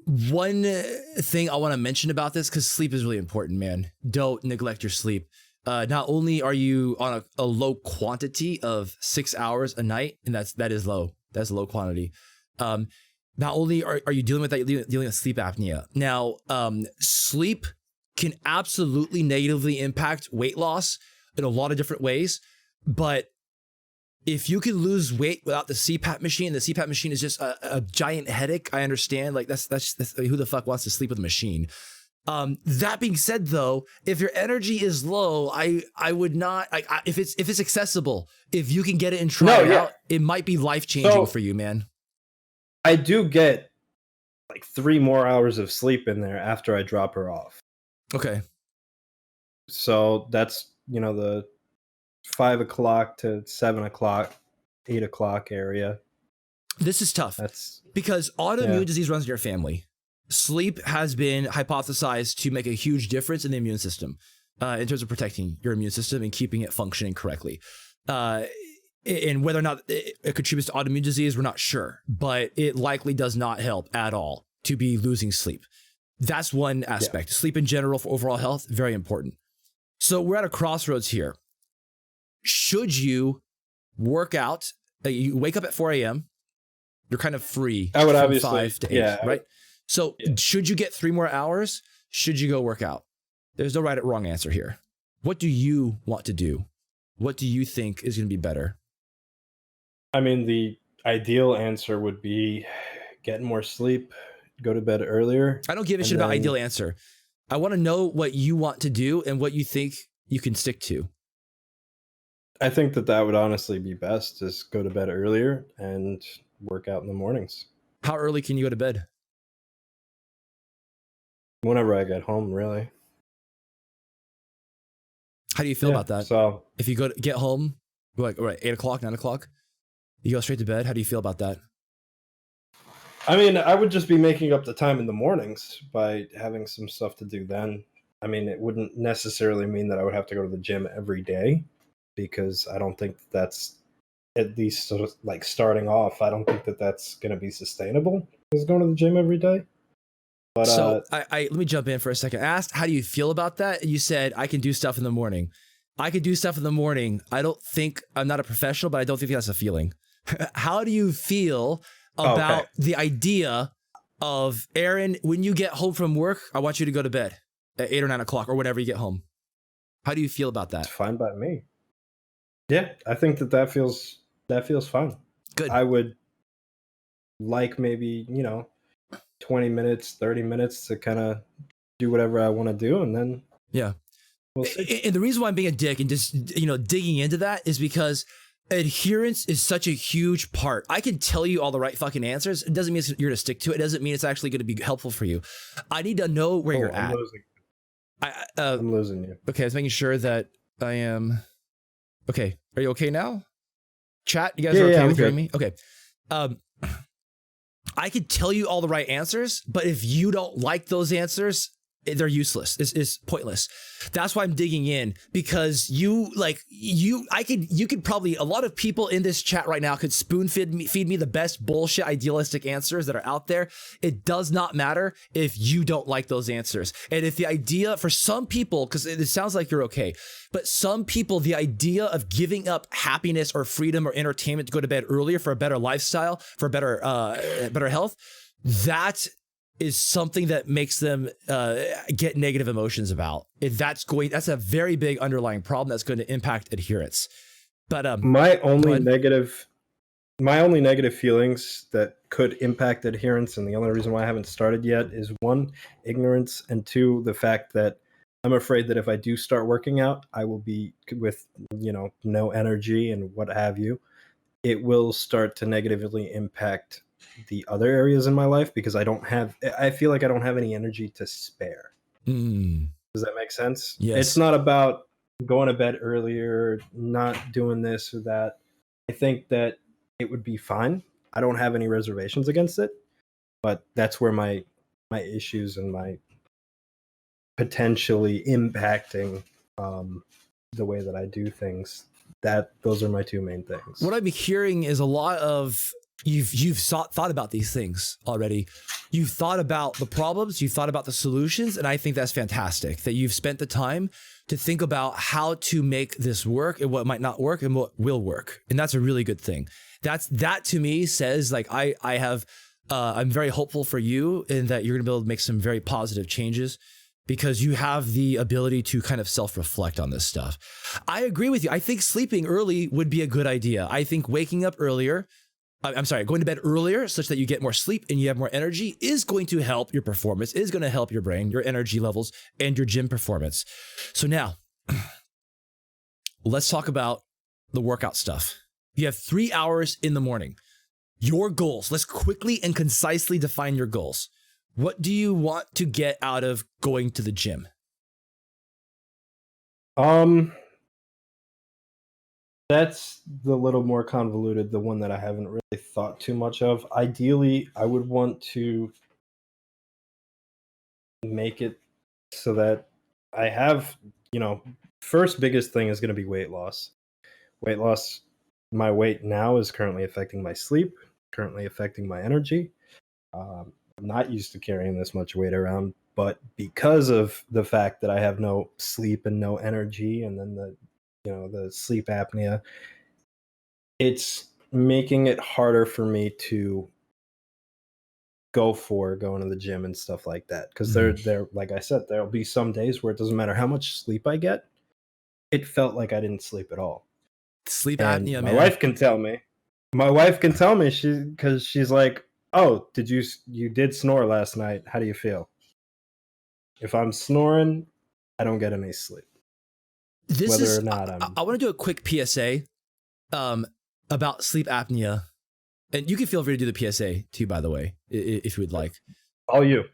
One thing I want to mention about this, because sleep is really important, man. Don't neglect your sleep. Not only are you on a low quantity of 6 hours a night, and that is low. That's a low quantity. Not only are you dealing with that, you're dealing with sleep apnea. Now, sleep can absolutely negatively impact weight loss in a lot of different ways, but if you can lose weight without the CPAP machine, the CPAP machine is just a giant headache. I understand. Like that's who the fuck wants to sleep with a machine? That being said, though, if your energy is low, I would not. If it's accessible, if you can get it and try it out, it might be life changing for you, man. I do get like 3 more hours of sleep in there after I drop her off. Okay. So that's the 5 o'clock to 7 o'clock, 8 o'clock area. This is tough. Because autoimmune disease runs in your family. Sleep has been hypothesized to make a huge difference in the immune system in terms of protecting your immune system and keeping it functioning correctly. And whether or not it contributes to autoimmune disease, we're not sure, but it likely does not help at all to be losing sleep. That's one aspect. Sleep in general for overall health, very important. So we're at a crossroads here. Should you work out? You wake up at 4 a.m. You're kind of free I would from obviously 5 to 8, right? So yeah. should you get 3 more hours? Should you go work out? There's no right or wrong answer here. What do you want to do? What do you think is going to be better? I mean, the ideal answer would be get more sleep, go to bed earlier. I don't give a shit about ideal answer. I want to know what you want to do and what you think you can stick to. I think that would honestly be best, is go to bed earlier and work out in the mornings. How early can you go to bed? Whenever I get home, really. How do you feel about that? So if you get home, like, all right, 8 o'clock, 9 o'clock, you go straight to bed. How do you feel about that? I mean, I would just be making up the time in the mornings by having some stuff to do then. I mean, it wouldn't necessarily mean that I would have to go to the gym every day, because I don't think that's, at least sort of like starting off, I don't think that that's going to be sustainable, is going to the gym every day. But so let me jump in for a second. I asked, how do you feel about that? You said, I can do stuff in the morning. I could do stuff in the morning. I'm not a professional, but I don't think that's a feeling. How do you feel about the idea of, Aaron, when you get home from work, I want you to go to bed at 8 or 9 o'clock or whenever you get home? How do you feel about that? It's fine by me. Yeah, I think that feels fine. Good. I would like maybe, 20 minutes, 30 minutes to kind of do whatever I want to do, and then we'll see. And the reason why I'm being a dick and just, digging into that is because adherence is such a huge part. I can tell you all the right fucking answers. It doesn't mean you're going to stick to it. It doesn't mean it's actually going to be helpful for you. I need to know where you're at. I'm losing you. Okay, I was making sure that I am. Okay, are you okay now? Chat, you guys are okay with hearing me? Okay. I could tell you all the right answers, but if you don't like those answers, they're useless. It's pointless. That's why I'm digging in, because you could probably, a lot of people in this chat right now could spoon feed me the best bullshit idealistic answers that are out there. It does not matter if you don't like those answers. And if the idea for some people, because it sounds like you're okay, but some people, the idea of giving up happiness or freedom or entertainment to go to bed earlier for a better lifestyle, for better health, that is something that makes them get negative emotions about. That's a very big underlying problem that's going to impact adherence. But my only negative feelings that could impact adherence, and the only reason why I haven't started yet, is 1, ignorance, and 2, the fact that I'm afraid that if I do start working out, I will be with, no energy and what have you. It will start to negatively impact the other areas in my life, because I feel like I don't have any energy to spare. Does that make sense? Yes. It's not about going to bed earlier, not doing this or that. I think that it would be fine. I don't have any reservations against it, but that's where my issues and my potentially impacting the way that I do things, those are my 2 main things. What I'm hearing is a lot of, you've thought about these things already. You've thought about the problems, you've thought about the solutions, and I think that's fantastic that you've spent the time to think about how to make this work and what might not work and what will work. And that's a really good thing. That to me says, like, I'm very hopeful for you in that you're gonna be able to make some very positive changes, because you have the ability to kind of self-reflect on this stuff. I agree with you. I think sleeping early would be a good idea. I think waking up earlier, going to bed earlier such that you get more sleep and you have more energy is going to help your performance, is going to help your brain, your energy levels, and your gym performance. So now, let's talk about the workout stuff. You have 3 hours in the morning. Your goals. Let's quickly and concisely define your goals. What do you want to get out of going to the gym? That's the little more convoluted, the one that I haven't really thought too much of. Ideally, I would want to make it so that I have, first biggest thing is going to be weight loss. Weight loss, my weight now is currently affecting my sleep, currently affecting my energy. I'm not used to carrying this much weight around, but because of the fact that I have no sleep and no energy, and then the sleep apnea, it's making it harder for me to going to the gym and stuff like that. Because there, like I said, there'll be some days where it doesn't matter how much sleep I get, it felt like I didn't sleep at all. Sleep And apnea, my man. wife can tell me. My wife can tell me because she's like, "Oh, you did snore last night? How do you feel?" If I'm snoring, I don't get any sleep. Whether or not I want to do a quick PSA about sleep apnea. And you can feel free to do the PSA too, by the way, if you would like. All you.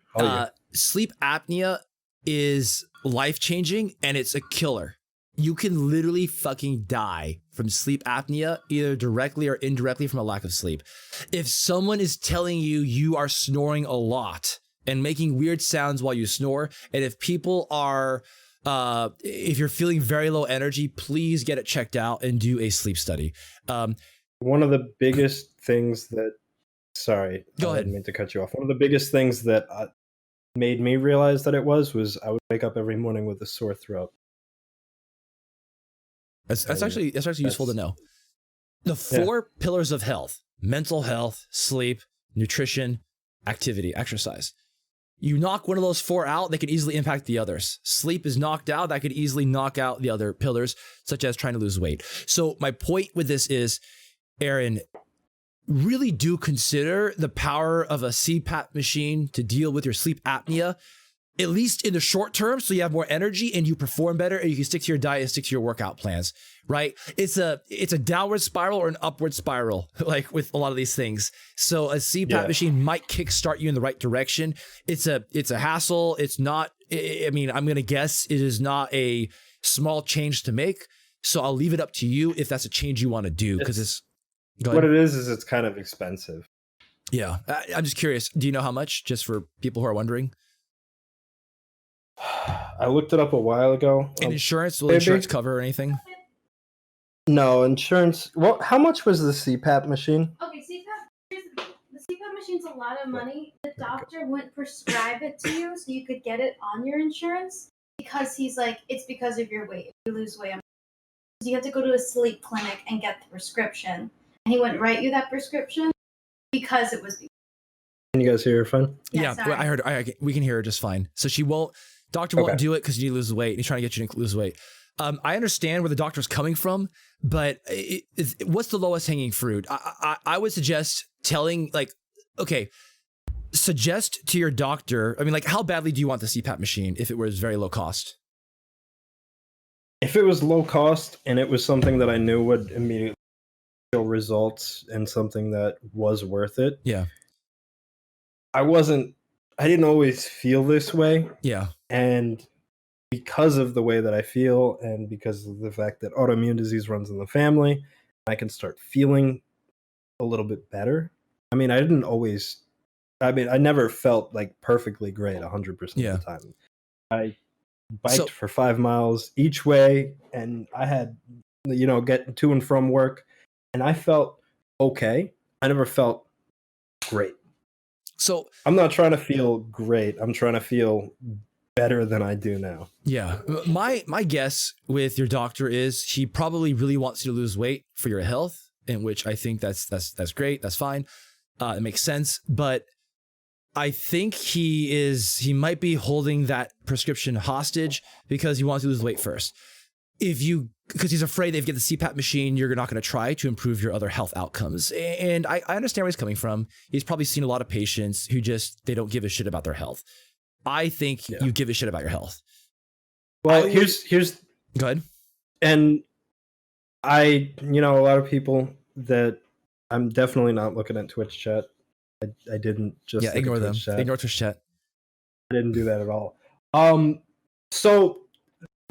Sleep apnea is life-changing, and it's a killer. You can literally fucking die from sleep apnea, either directly or indirectly from a lack of sleep. If someone is telling you you are snoring a lot and making weird sounds while you snore, and if people are, if you're feeling very low energy, please get it checked out and do a sleep study. One of the biggest things that, sorry, Go I ahead. didn't mean to cut you off. One of the biggest things that made me realize that it was I would wake up every morning with a sore throat. That's actually useful to know. The 4 pillars of health: mental health, sleep, nutrition, activity, exercise. You knock one of those 4 out, they can easily impact the others. Sleep is knocked out, that could easily knock out the other pillars, such as trying to lose weight. So my point with this is, Aaron, really do consider the power of a CPAP machine to deal with your sleep apnea, at least in the short term, so you have more energy and you perform better and you can stick to your diet and stick to your workout plans, right? It's a downward spiral or an upward spiral, like with a lot of these things. So a CPAP machine might kickstart you in the right direction. It's a hassle. It's not, I mean, I'm going to guess it is not a small change to make. So I'll leave it up to you if that's a change you want to do, because it's what it is it's kind of expensive. Yeah. I'm just curious. Do you know how much, just for people who are wondering? I looked it up a while ago. And insurance, will insurance cover anything? No, insurance. Well, how much was the CPAP machine? Okay, the CPAP machine's a lot of money. The doctor wouldn't prescribe it to you so you could get it on your insurance, because he's like, it's because of your weight. If you lose weight, you have to go to a sleep clinic and get the prescription. And he wouldn't write you that prescription because it was. Can you guys hear her fine? Yeah, I heard. We can hear her just fine. So doctor won't do it because you need to lose weight. He's trying to get you to lose weight. I understand where the doctor's coming from, but what's the lowest hanging fruit? I would suggest suggest to your doctor. I mean, like, how badly do you want the CPAP machine if it was very low cost? If it was low cost and it was something that I knew would immediately show results and something that was worth it. Yeah. I didn't always feel this way. Yeah. And because of the way that I feel and because of the fact that autoimmune disease runs in the family, I can start feeling a little bit better. I mean, I never felt like perfectly great 100% of the time. I biked for 5 miles each way, and I had, getting to and from work, and I felt okay. I never felt great. So I'm not trying to feel great. I'm trying to feel better than I do now. Yeah. My guess with your doctor is he probably really wants you to lose weight for your health, in which I think that's great. That's fine. It makes sense. But I think he might be holding that prescription hostage because he wants you to lose weight first. Because he's afraid that if you get the CPAP machine, you're not going to try to improve your other health outcomes. And I understand where he's coming from. He's probably seen a lot of patients who they don't give a shit about their health. I think you give a shit about your health. Well, here's go ahead. And a lot of people that I'm definitely not looking at Twitch chat. I didn't just ignore them. Chat. Ignore Twitch chat. I didn't do that at all. So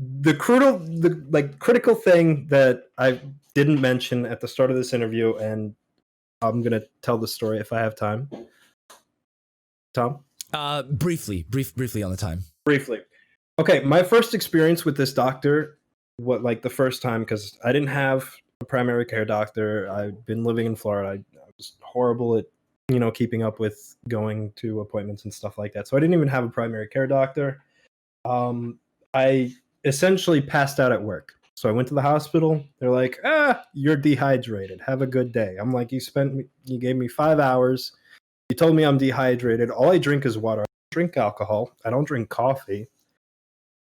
the critical thing that I didn't mention at the start of this interview, and I'm gonna tell the story if I have time. Tom? Briefly on the time. Briefly. Okay, my first experience with this doctor, the first time, because I didn't have a primary care doctor. I've been living in Florida. I was horrible at keeping up with going to appointments and stuff like that. So I didn't even have a primary care doctor. I essentially passed out at work. So I went to the hospital. They're like, you're dehydrated. Have a good day. I'm like, you gave me 5 hours. You told me I'm dehydrated. All I drink is water. I don't drink alcohol. I don't drink coffee.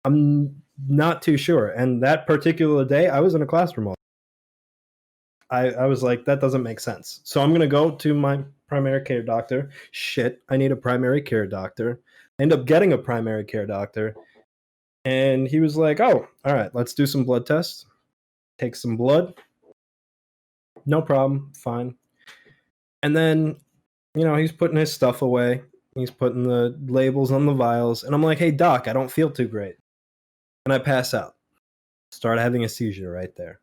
I'm not too sure. And that particular day, I was in a classroom all I was like, that doesn't make sense. So I'm going to go to my primary care doctor. Shit, I need a primary care doctor. I end up getting a primary care doctor. And he was like, oh, all right, let's do some blood tests. Take some blood. No problem. Fine. And then, he's putting his stuff away. He's putting the labels on the vials. And I'm like, hey, doc, I don't feel too great. And I pass out. Start having a seizure right there.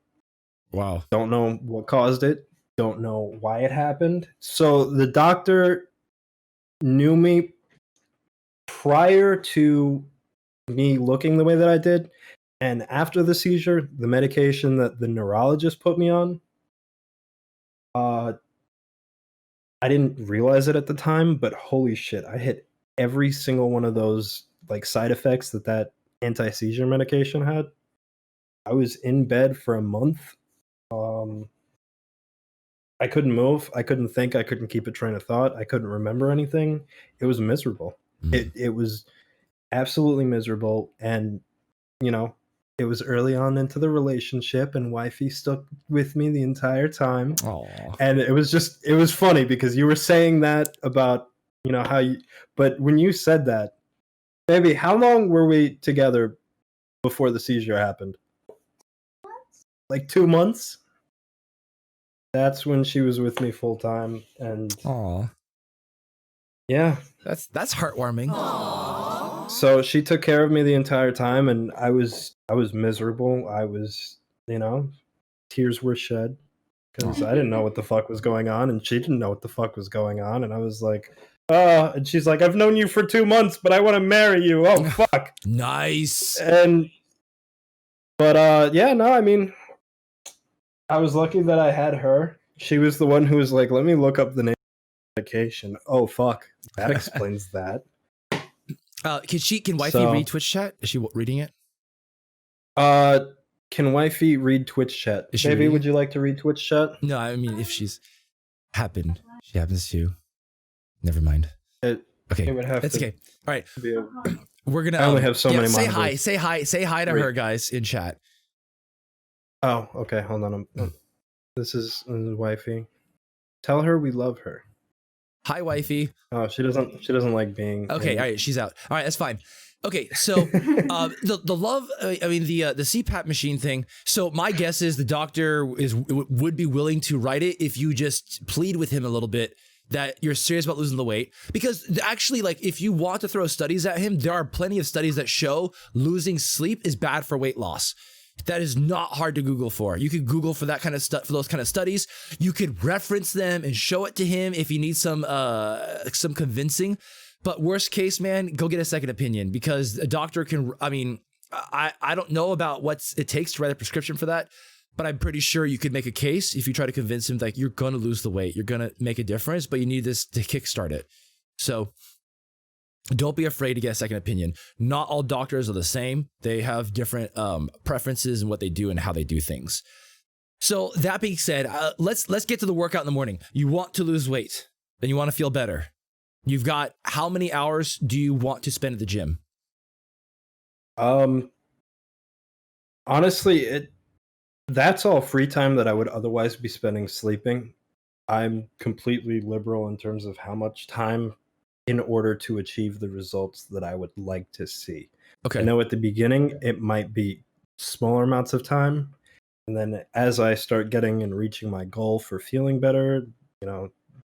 Wow. Don't know what caused it. Don't know why it happened. So the doctor knew me prior to me looking the way that I did. And after the seizure, the medication that the neurologist put me on, I didn't realize it at the time, but holy shit, I hit every single one of those like side effects that anti-seizure medication had. I was in bed for a month. I couldn't move. I couldn't think. I couldn't keep a train of thought. I couldn't remember anything. It was miserable. It was absolutely miserable. And, it was early on into the relationship, and wifey stuck with me the entire time. Aww. And it was funny because you were saying that about, but when you said that, baby, how long were we together before the seizure happened? Like 2 months? That's when she was with me full time, and Aww. Yeah, that's heartwarming. Aww. So she took care of me the entire time, and I was miserable. I was, tears were shed because I didn't know what the fuck was going on, and she didn't know what the fuck was going on, and I was like, and she's like, I've known you for 2 months, but I want to marry you. Oh fuck. Nice. But yeah, no, I mean, I was lucky that I had her. She was the one who was like, let me look up the name of the medication. Oh, fuck. That explains that. Can wifey read Twitch chat? Is she reading it? Can wifey read Twitch chat? Baby, would you like to read Twitch chat? No, I mean, if she happens to. Never mind. Okay. It would have It's to okay. All right. be We're going to I only have so many say monitors. Say hi to her, guys, in chat. Oh, okay. Hold on. This is wifey. Tell her we love her. Hi, wifey. Oh, she doesn't like being. Okay, all right, she's out. All right, that's fine. Okay, so the love, I mean the CPAP machine thing. So my guess is the doctor would be willing to write it if you just plead with him a little bit that you're serious about losing the weight. Because actually, like, if you want to throw studies at him, there are plenty of studies that show losing sleep is bad for weight loss. That is not hard to Google for. You could Google for that kind of stuff, for those kind of studies. You could reference them and show it to him if you need some convincing. But worst case, man, go get a second opinion, because a doctor can. I mean, I don't know about what it takes to write a prescription for that, but I'm pretty sure you could make a case if you try to convince him that you're going to lose the weight, you're going to make a difference, but you need this to kickstart it. So don't be afraid to get a second opinion. Not all doctors are the same. They have different preferences in what they do and how they do things. So that being said, let's get to the workout in the morning. You want to lose weight, then you want to feel better. You've got, how many hours do you want to spend at the gym? Honestly, that's all free time that I would otherwise be spending sleeping. I'm completely liberal in terms of how much time in order to achieve the results that I would like to see. Okay. I know at the beginning it might be smaller amounts of time, and then as I start getting and reaching my goal for feeling better,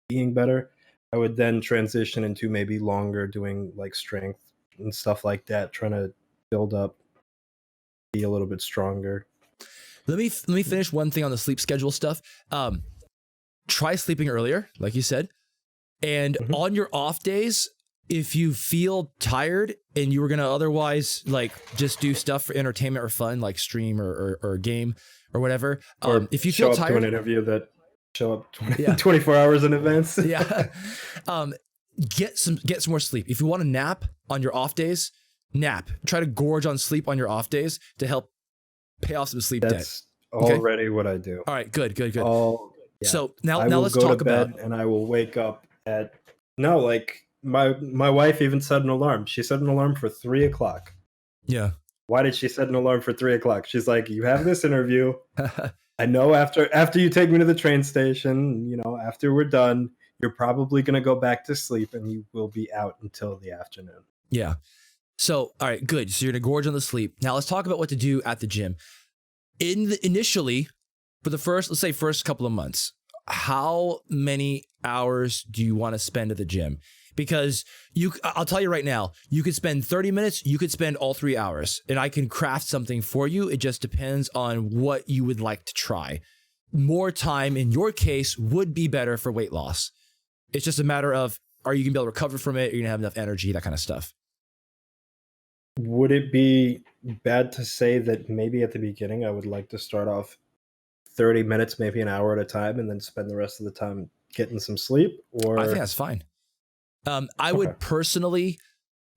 being better, I would then transition into maybe longer, doing like strength and stuff like that, trying to build up, be a little bit stronger. Let me finish one thing on the sleep schedule stuff. Try sleeping earlier, like you said. And on your off days, if you feel tired and you were going to otherwise like just do stuff for entertainment or fun, like stream or game or whatever, Or if you show feel up tired, to an interview that show up 20, Yeah. 24 hours in advance. Yeah. Get some more sleep. If you want to nap on your off days, nap. Try to gorge on sleep on your off days to help pay off some sleep debt. That's already what I do. All right, good. Oh, yeah. So I now will let's go talk to bed about. and I will wake up at like my wife even set an alarm. She set an alarm for 3:00. Yeah. Why did she set an alarm for 3:00? She's like, you have this interview. I know after you take me to the train station, after we're done, you're probably going to go back to sleep and you will be out until the afternoon. Yeah. So, all right, good. So you're going to gorge on the sleep. Now let's talk about what to do at the gym. Initially, for the first couple of months, how many hours do you want to spend at the gym? Because I'll tell you right now, you could spend 30 minutes, you could spend all 3 hours, and I can craft something for you. It just depends on what you would like to try. More time in your case would be better for weight loss. It's just a matter of, are you going to be able to recover from it? Are you going to have enough energy? That kind of stuff. Would it be bad to say that maybe at the beginning I would like to start off 30 minutes, maybe an hour at a time, and then spend the rest of the time getting some sleep? Or I think that's fine. I would personally,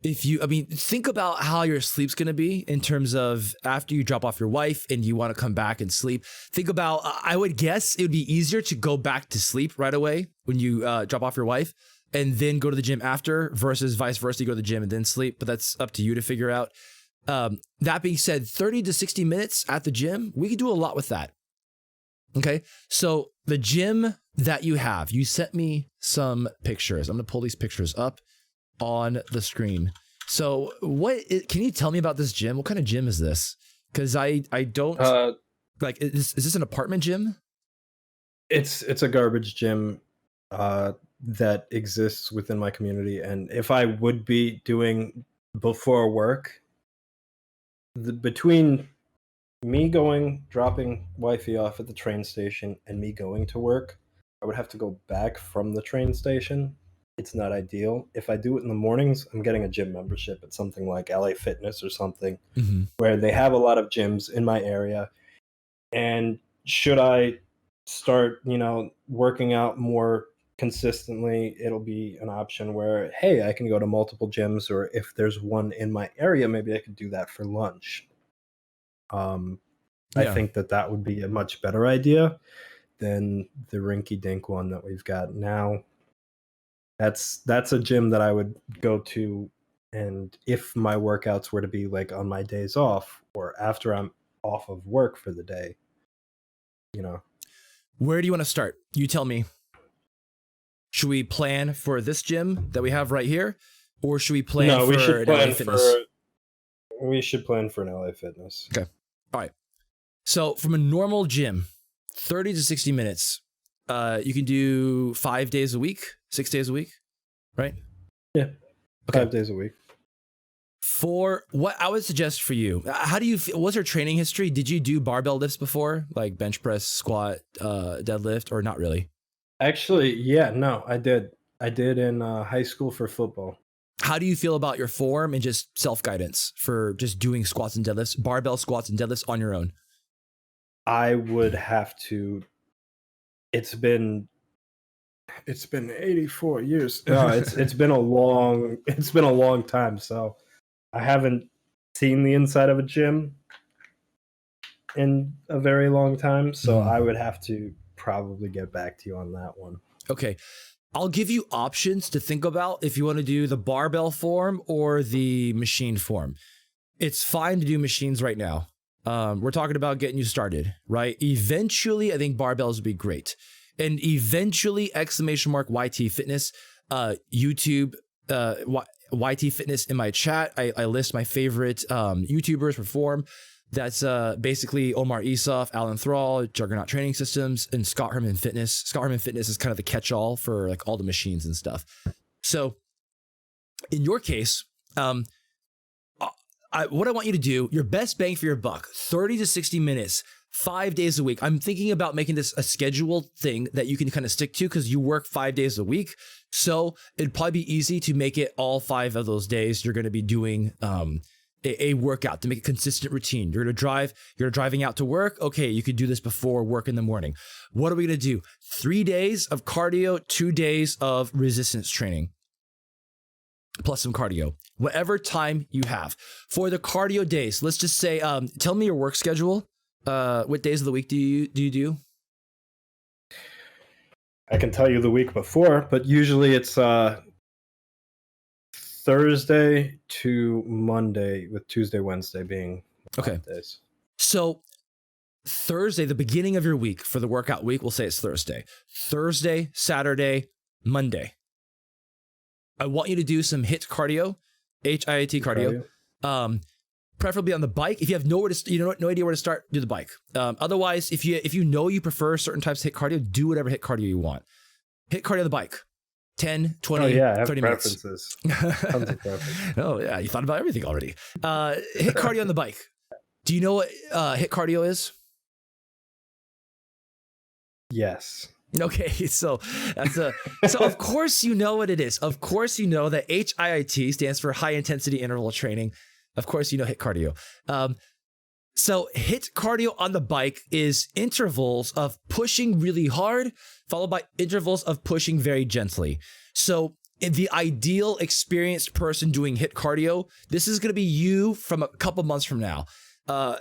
think about how your sleep's going to be in terms of after you drop off your wife and you want to come back and sleep. Think about, I would guess it would be easier to go back to sleep right away when you drop off your wife and then go to the gym after versus vice versa. You go to the gym and then sleep, but that's up to you to figure out. That being said, 30 to 60 minutes at the gym, we could do a lot with that. Okay, so the gym that you have, you sent me some pictures. I'm going to pull these pictures up on the screen. So can you tell me about this gym? What kind of gym is this? Because I don't, is this an apartment gym? It's a garbage gym that exists within my community. And if I would be doing before work, between me dropping wifey off at the train station and me going to work, I would have to go back from the train station. It's not ideal. If I do it in the mornings, I'm getting a gym membership at something like LA Fitness or something, where they have a lot of gyms in my area. And should I start, working out more consistently, it'll be an option where, hey, I can go to multiple gyms, or if there's one in my area, maybe I could do that for lunch. I think that would be a much better idea than the rinky-dink one that we've got now. That's a gym that I would go to, and if my workouts were to be like on my days off or after I'm off of work for the day, Where do you want to start? You tell me. Should we plan for this gym that we have right here, or should we plan for an LA Fitness? We should plan for an LA Fitness. Okay. All right. So from a normal gym, 30 to 60 minutes, you can do 5 days a week, 6 days a week, right? Yeah. Okay. 5 days a week. For what I would suggest for you, how do you feel? What's your training history? Did you do barbell lifts before, like bench press, squat, deadlift, or not really? Actually, yeah, no, I did. I did in high school for football. How do you feel about your form and just self-guidance for just doing squats and deadlifts, barbell squats and deadlifts on your own? I would have to. It's been 84 years. No, it's been a long time. So I haven't seen the inside of a gym in a very long time. So I would have to probably get back to you on that one. Okay. I'll give you options to think about if you want to do the barbell form or the machine form. It's fine to do machines right now. We're talking about getting you started, right? Eventually, I think barbells would be great. And eventually, !YT Fitness, YouTube, YT Fitness in my chat. I list my favorite YouTubers for form. That's basically Omar Isuf, Alan Thrall, Juggernaut Training Systems, and Scott Herman Fitness. Scott Herman Fitness is kind of the catch-all for like all the machines and stuff. So in your case, what I want you to do, your best bang for your buck, 30 to 60 minutes, 5 days a week. I'm thinking about making this a scheduled thing that you can kind of stick to because you work 5 days a week. So it'd probably be easy to make it all 5 of those days you're going to be doing a workout to make a consistent routine. You're driving out to work. Okay, you could do this before work in the morning. What are we gonna do? 3 days of cardio, 2 days of resistance training, plus some cardio. Whatever time you have. For the cardio days, let's just say, tell me your work schedule. What days of the week do you do? I can tell you the week before, but usually it's Thursday to Monday, with Tuesday, Wednesday being Okay. days. So Thursday, the beginning of your week for the workout week, we'll say it's Thursday. Thursday, Saturday, Monday. I want you to do some HIIT cardio, HIIT cardio. Preferably on the bike. If you have no idea where to start, do the bike. Otherwise, if you know you prefer certain types of HIIT cardio, do whatever HIIT cardio you want. HIIT cardio on the bike. 10, 20, 30 minutes. Preferences. Tons of preferences. Oh yeah, you thought about everything already. HIIT cardio on the bike. Do you know what HIIT cardio is? Yes. Okay, so of course you know what it is. Of course you know that HIIT stands for high intensity interval training. Of course you know HIIT cardio. So HIIT cardio on the bike is intervals of pushing really hard, followed by intervals of pushing very gently. So in the ideal experienced person doing HIIT cardio, this is going to be you from a couple months from now.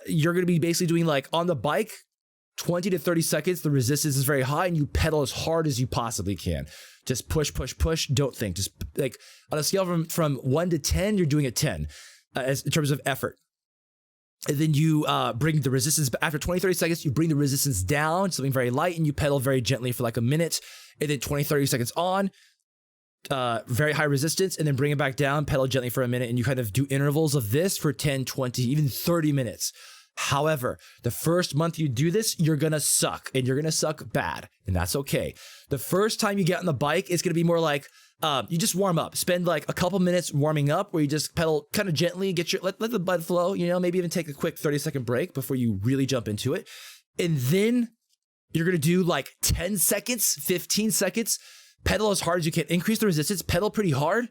You're going to be basically doing like on the bike, 20 to 30 seconds, the resistance is very high and you pedal as hard as you possibly can. Just push, push, push. Don't think. Just like on a scale from 1 to 10, you're doing a 10 in terms of effort. And then you bring the resistance, after 20, 30 seconds, you bring the resistance down, something very light, and you pedal very gently for like a minute. And then 20, 30 seconds on, very high resistance, and then bring it back down, pedal gently for a minute, and you kind of do intervals of this for 10, 20, even 30 minutes. However, the first month you do this, you're going to suck, and you're going to suck bad, and that's okay. The first time you get on the bike, it's going to be more like, you just warm up, spend like a couple minutes warming up where you just pedal kind of gently, let the blood flow, maybe even take a quick 30-second break before you really jump into it. And then you're going to do like 10 seconds, 15 seconds, pedal as hard as you can, increase the resistance, pedal pretty hard,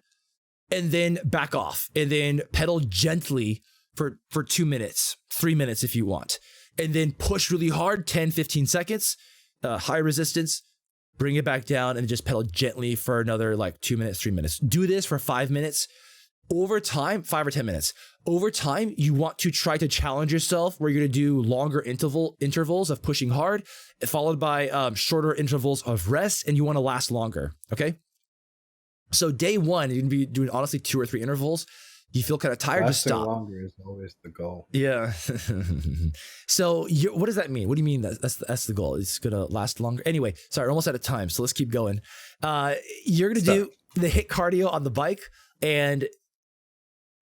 and then back off, and then pedal gently for 2 minutes, 3 minutes if you want, and then push really hard, 10, 15 seconds, high resistance, bring it back down, and just pedal gently for another like 2 minutes, 3 minutes. Do this for 5 minutes. Over time, 5 or 10 minutes. Over time, you want to try to challenge yourself where you're going to do longer intervals of pushing hard, followed by shorter intervals of rest, and you want to last longer, okay? So day one, you're going to be doing honestly 2 or 3 intervals. You feel kind of tired, just stop. Longer is always the goal. Yeah. So what does that mean? What do you mean that's the goal? It's going to last longer? Anyway, sorry, we're almost out of time, so let's keep going. You're going to do the HIIT cardio on the bike, and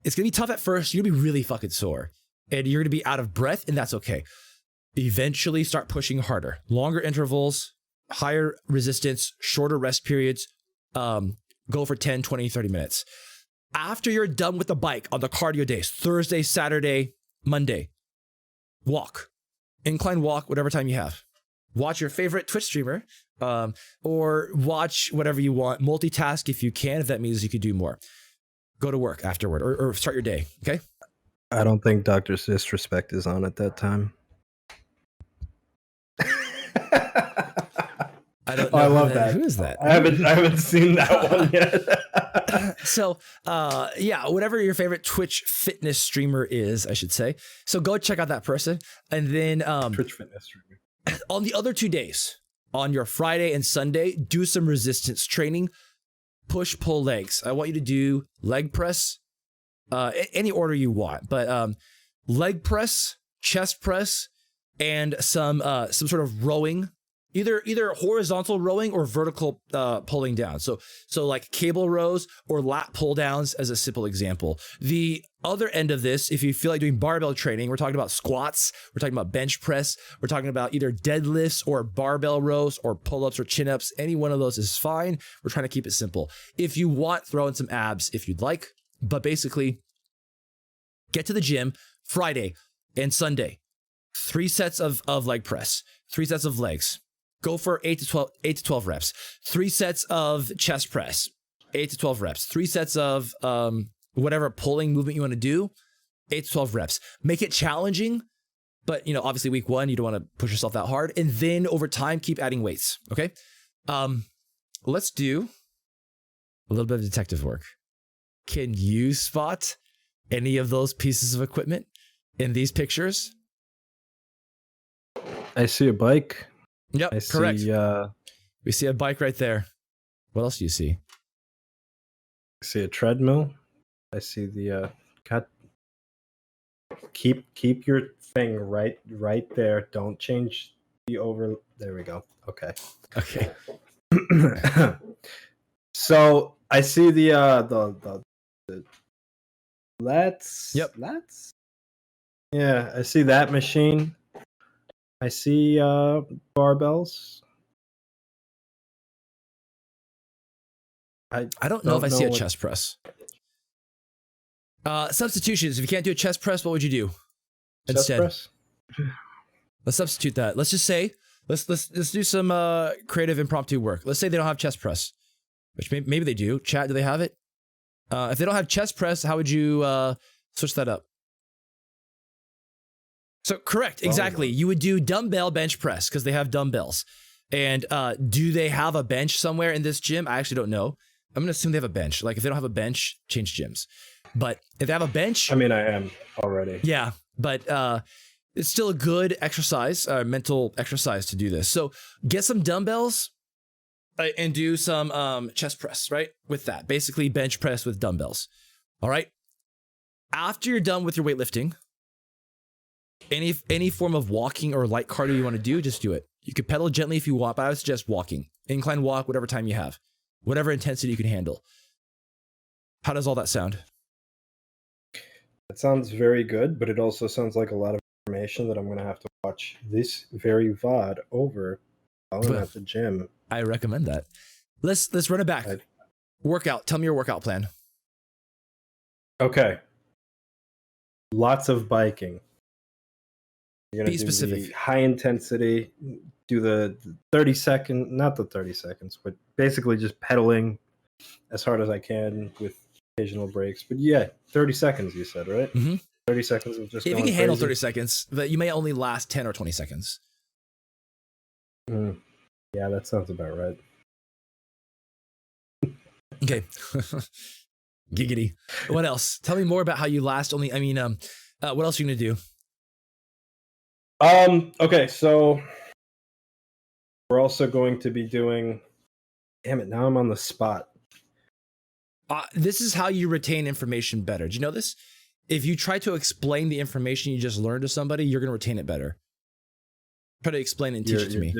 it's going to be tough at first. You're going to be really fucking sore, and you're going to be out of breath, and that's okay. Eventually start pushing harder. Longer intervals, higher resistance, shorter rest periods. Go for 10, 20, 30 minutes. After you're done with the bike on the cardio days, Thursday, Saturday, Monday, walk, incline walk, whatever time you have. Watch your favorite Twitch streamer, or watch whatever you want. Multitask if you can, if that means you could do more. Go to work afterward, or start your day, okay? I don't think Dr. Disrespect is on at that time. I don't know. I love that. Who is that? I haven't seen that one yet. So, yeah, whatever your favorite Twitch fitness streamer is, I should say. So go check out that person. And then Twitch fitness streamer. On the other 2 days, on your Friday and Sunday, do some resistance training. Push, pull legs. I want you to do leg press, any order you want, but leg press, chest press, and some sort of rowing. Either horizontal rowing or vertical pulling down. So like cable rows or lat pull downs as a simple example. The other end of this, if you feel like doing barbell training, we're talking about squats, we're talking about bench press, we're talking about either deadlifts or barbell rows or pull-ups or chin-ups. Any one of those is fine. We're trying to keep it simple. If you want, throw in some abs if you'd like, but basically get to the gym Friday and Sunday. 3 sets of leg press, 3 sets of legs. Go for 8 to 12 reps. 3 sets of chest press, 8 to 12 reps. 3 sets of whatever pulling movement you want to do, 8 to 12 reps. Make it challenging, but obviously week 1, you don't want to push yourself that hard. And then over time, keep adding weights. Okay. Let's do a little bit of detective work. Can you spot any of those pieces of equipment in these pictures? I see a bike. Yep, correct. We see a bike right there. What else do you see? I see a treadmill. I see the cut. Keep your thing right there. Don't change the over. There we go. Okay. Okay. So I see the let's. Yep. Let's. Yeah, I see that machine. I see barbells. I don't know if I see a what- chest press. Substitutions. If you can't do a chest press, what would you do chest instead? press? Let's substitute that. Let's just say let's do some creative impromptu work. Let's say they don't have chest press, which maybe they do. Chat, do they have it? If they don't have chest press, how would you switch that up? So correct, exactly. You would do dumbbell bench press because they have dumbbells. And do they have a bench somewhere in this gym? I actually don't know. I'm gonna assume they have a bench. Like if they don't have a bench, change gyms. But if they have a bench, I mean, I am already. yeah. But it's still a good exercise, mental exercise to do this. So get some dumbbells and do some chest press, right? With that, basically bench press with dumbbells. All right. After you're done with your weightlifting, any form of walking or light cardio you want to do, just do it. You could pedal gently if you want, but I would suggest walking. Incline walk, whatever time you have, whatever intensity you can handle. How does all that sound? That sounds very good, but it also sounds like a lot of information that I'm going to have to watch this very VOD over while I'm at the gym. I recommend that. Let's run it back. Workout. Tell me your workout plan. Okay. Lots of biking. You're going Be to do specific. the high intensity, do the 30 second, not the 30 seconds, but basically just pedaling as hard as I can with occasional breaks. But yeah, 30 seconds you said, right? Mm-hmm. 30 seconds of just If you going can handle crazy. 30 seconds, but you may only last 10 or 20 seconds. Yeah, that sounds about right. Okay. Giggity. What else? Tell me more about how you last only, what else are you going to do? Okay, so we're also going to be doing, damn it, now I'm on the spot. This is how you retain information better. Do you know this? If you try to explain the information you just learned to somebody, you're going to retain it better. Try to explain it and teach it to me.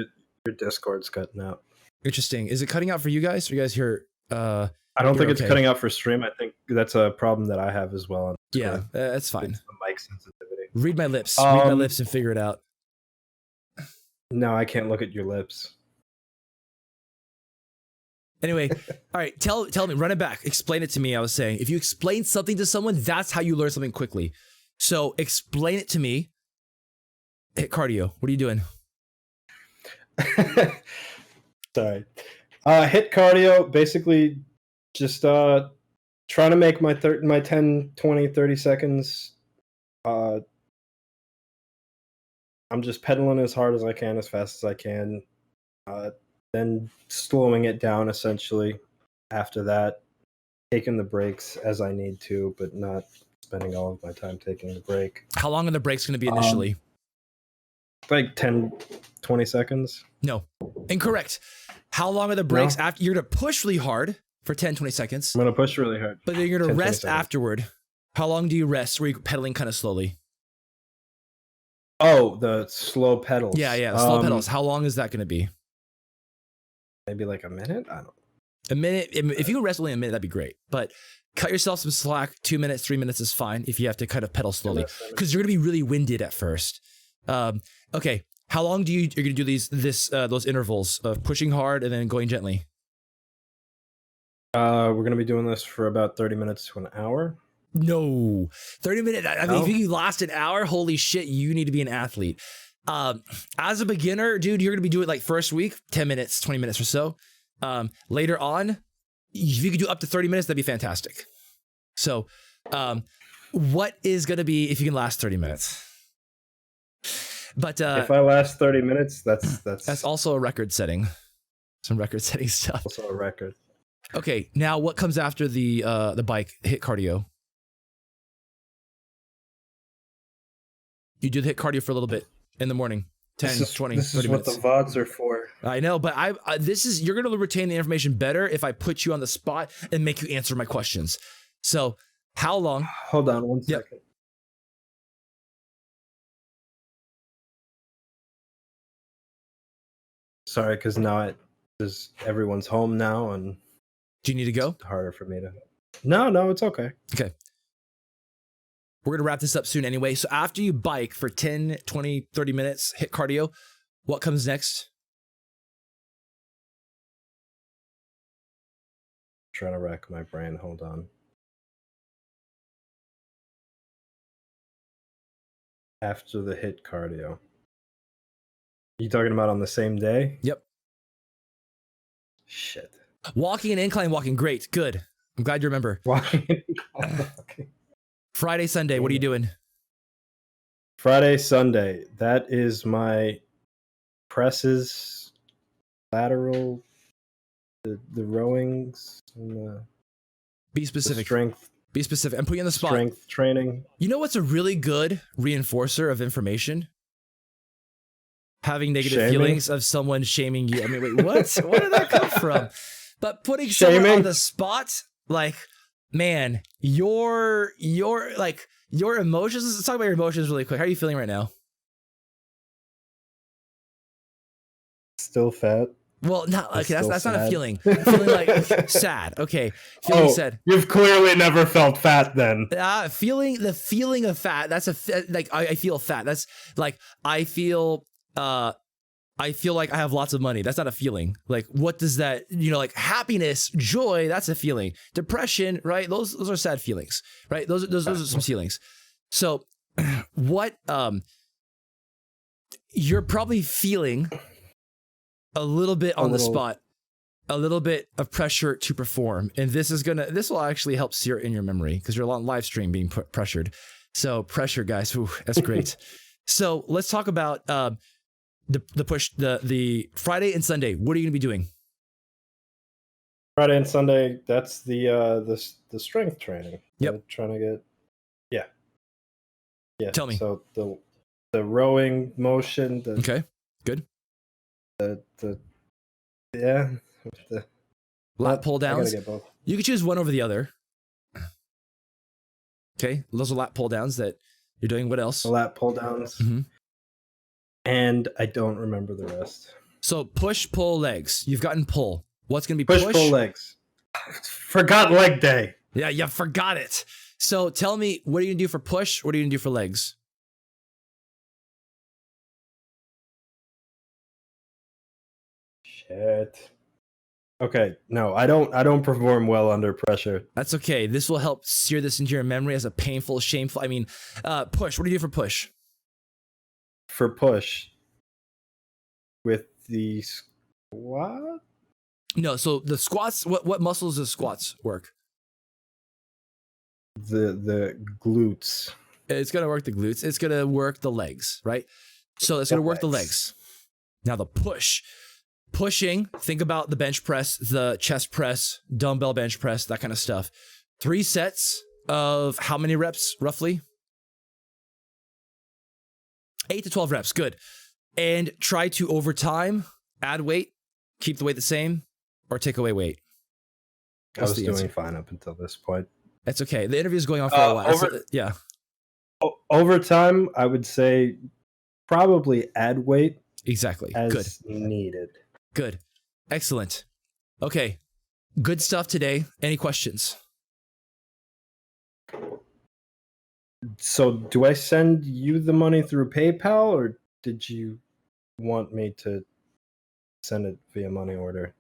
Your Discord's cutting out. Interesting. Is it cutting out for you guys? Are you guys here? I don't think it's okay? cutting out for stream. I think that's a problem that I have as well. On Yeah, Discord. that's fine. It's the mic sensitivity. Read my lips. Read my lips and figure it out. No, I can't look at your lips. Anyway, all right, tell me, run it back. Explain it to me, I was saying. If you explain something to someone, that's how you learn something quickly. So explain it to me. Hit cardio. What are you doing? Sorry. Hit cardio, basically just trying to make my 10, 20, 30 seconds. I'm just pedaling as hard as I can, as fast as I can. Then slowing it down essentially after that, taking the breaks as I need to, but not spending all of my time taking the break. How long are the breaks going to be initially? Like 10, 20 seconds. No, incorrect. How long are the breaks after? You're going to push really hard for 10, 20 seconds, I'm going to push really hard. but then you're going to 10, 20 rest seconds. afterward. How long do you rest? Where you're pedaling kind of slowly? Oh, the slow pedals. Yeah, the slow pedals. How long is that going to be? Maybe like a minute? I don't A minute. If you can rest only a minute, that'd be great. But cut yourself some slack. 2 minutes, 3 minutes is fine if you have to kind of pedal slowly, because you're gonna be really winded at first. Okay. How long you're gonna do those intervals of pushing hard and then going gently? We're going to be doing this for about 30 minutes to an hour. No, 30 minutes. I mean, No? if you last an hour, holy shit, you need to be an athlete. As a beginner, dude, you're gonna be doing like first week, 10 minutes, 20 minutes or so. Later on, if you could do up to 30 minutes, that'd be fantastic. So, what is going to be if you can last 30 minutes? But if I last 30 minutes, that's also a record setting. Some record setting stuff. also a record. Okay, now what comes after the bike hit cardio? You do the hit cardio for a little bit in the morning. 10, 20, this 30 is minutes. what the VODs are for. I know, but you're going to retain the information better if I put you on the spot and make you answer my questions. So, how long? Hold on one second. Sorry, because now everyone's home now, and do you need to go? It's harder for me to. No, it's okay. Okay. We're going to wrap this up soon anyway. So after you bike for 10, 20, 30 minutes, hit cardio, what comes next? Trying to rack my brain. Hold on. After the hit cardio. You talking about on the same day? Yep. Shit. Walking and incline walking. Great. Good. I'm glad you remember. Walking and incline walking. Friday, Sunday. What are you doing? Friday, Sunday. That is my presses, lateral, the rowings, and Be specific. the strength. Be specific. I'm putting you on the spot. Strength training. You know what's a really good reinforcer of information? Having negative Shaming? feelings of someone shaming you. I mean, wait, what? Where did that come from? But putting someone Shaming? on the spot, like, man, your emotions. Let's talk about your emotions really quick. How are you feeling right now? Still fat. Well, not okay. Still That's not a sad. feeling. Feeling like sad. Okay, feeling sad. You've clearly never felt fat then. Feeling the feeling of fat. That's I feel fat. That's like I feel like I have lots of money. That's not a feeling. Like, what does that, like happiness, joy, that's a feeling. Depression, right? Those are sad feelings, right? Those are some feelings. So what, you're probably feeling a little bit on the spot, a little bit of pressure to perform. And this will actually help sear it in your memory because you're on live stream being pressured. So pressure, guys. Ooh, that's great. So let's talk about, the push, the Friday and Sunday. What are you gonna be doing? Friday and Sunday, that's the strength training. Yep. I'm trying to get. Yeah. Tell me. So the rowing motion. Okay. Good. Yeah. Lat pull I gotta downs. get both. You can choose one over the other. Okay. Those are lat pull downs that you're doing. What else? The lat pull downs. Mhm. And I don't remember the rest. So push, pull, legs. You've gotten pull. What's gonna be push? Push, pull, legs. Forgot leg day. Yeah, you forgot it. So tell me, what are you gonna do for push? What are you gonna do for legs? Shit. Okay, no, I don't perform well under pressure. That's okay. This will help sear this into your memory as a painful, shameful. I mean, push. What do you do for push? For push, with the squat. No, so the squats. What muscles does squats work? The glutes. It's gonna work the glutes. It's gonna work the legs, right? So it's gonna work the legs. Now the push. Pushing, think about the bench press, the chest press, dumbbell bench press, that kind of stuff. 3 sets of how many reps, roughly? 8 to 12 reps, good. And try to, over time, add weight, keep the weight the same, or take away weight. I was doing fine up until this point. That's okay. The interview is going on for a while. Yeah. Over time, I would say probably add weight. Exactly. As Good. needed. Good. Excellent. Okay. Good stuff today. Any questions? So do I send you the money through PayPal, or did you want me to send it via money order?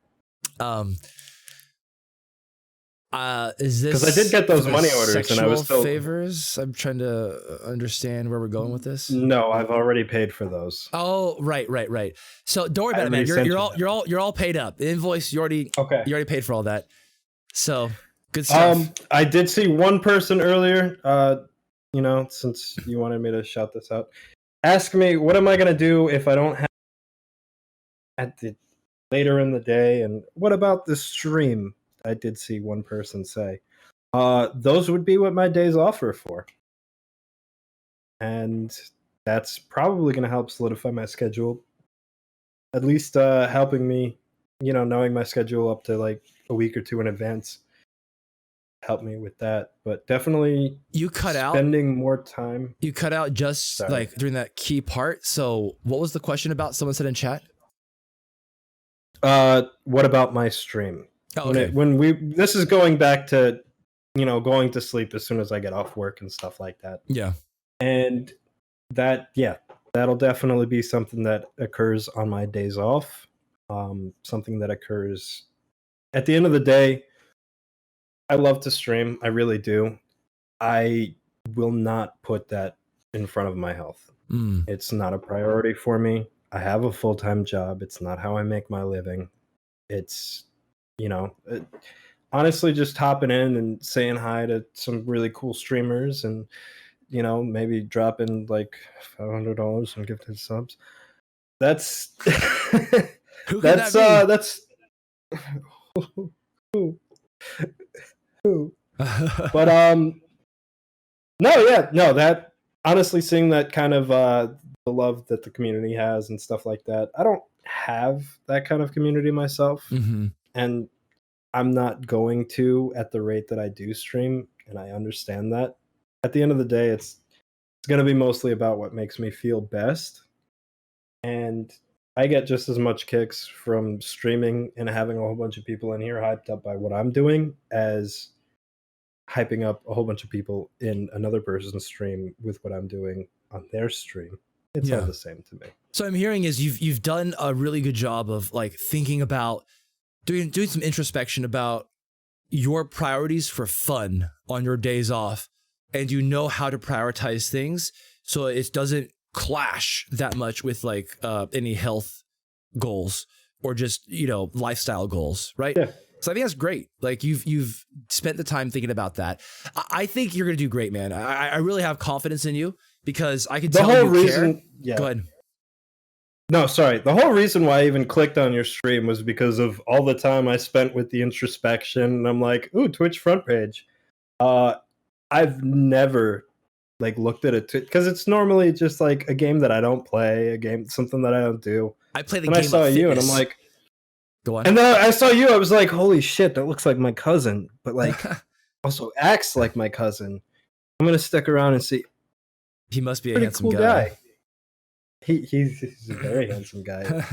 Is this because I did get those money orders and I was still favors? I'm trying to understand where we're going with this. No, I've already paid for those. Oh, right. So don't worry about it, man. You're all paid up. The invoice you already paid for all that. So good stuff. I did see one person earlier you know, since you wanted me to shout this out. Ask me, what am I going to do if I don't have at the later in the day? And what about the stream? I did see one person say. Those would be what my days off are for. And that's probably going to help solidify my schedule. At least helping me, you know, knowing my schedule up to like a week or two in advance. Help me with that. But definitely spending more time. You cut out just like during that key part. So what was the question about? Someone said in chat. What about my stream? Oh, okay. This is going back to, you know, going to sleep as soon as I get off work and stuff like that. Yeah. And that'll definitely be something that occurs on my days off. Something that occurs at the end of the day. I love to stream. I really do. I will not put that in front of my health. It's not a priority for me. I have a full-time job. It's not how I make my living. It's, you know, honestly just hopping in and saying hi to some really cool streamers and, you know, maybe dropping like $500 and gifted subs. That's Who could that be? That's who. But no, that honestly, seeing that kind of the love that the community has and stuff like that. I don't have that kind of community myself, and I'm not going to at the rate that I do stream, and I understand that. At the end of the day, it's going to be mostly about what makes me feel best, and I get just as much kicks from streaming and having a whole bunch of people in here hyped up by what I'm doing as hyping up a whole bunch of people in another person's stream with what I'm doing on their stream. It's all the same to me. So I'm hearing is you've done a really good job of like thinking about doing some introspection about your priorities for fun on your days off, and you know how to prioritize things so it doesn't clash that much with like any health goals or just, you know, lifestyle goals, right? Yeah. So I think that's great. Like you've spent the time thinking about that. I think you're gonna do great, man. I really have confidence in you because I can tell the whole you reason. care. Yeah. Go ahead. No, sorry. The whole reason why I even clicked on your stream was because of all the time I spent with the introspection. And I'm like, ooh, Twitch front page. I've never like looked at it because it's normally just like a game that I don't play, something that I don't do. I play the and game. I saw of you, and I'm like, go on. And then I saw you. I was like, holy shit, that looks like my cousin, but like also acts like my cousin. I'm gonna stick around and see. He must be a Pretty handsome cool guy. He's a very handsome guy.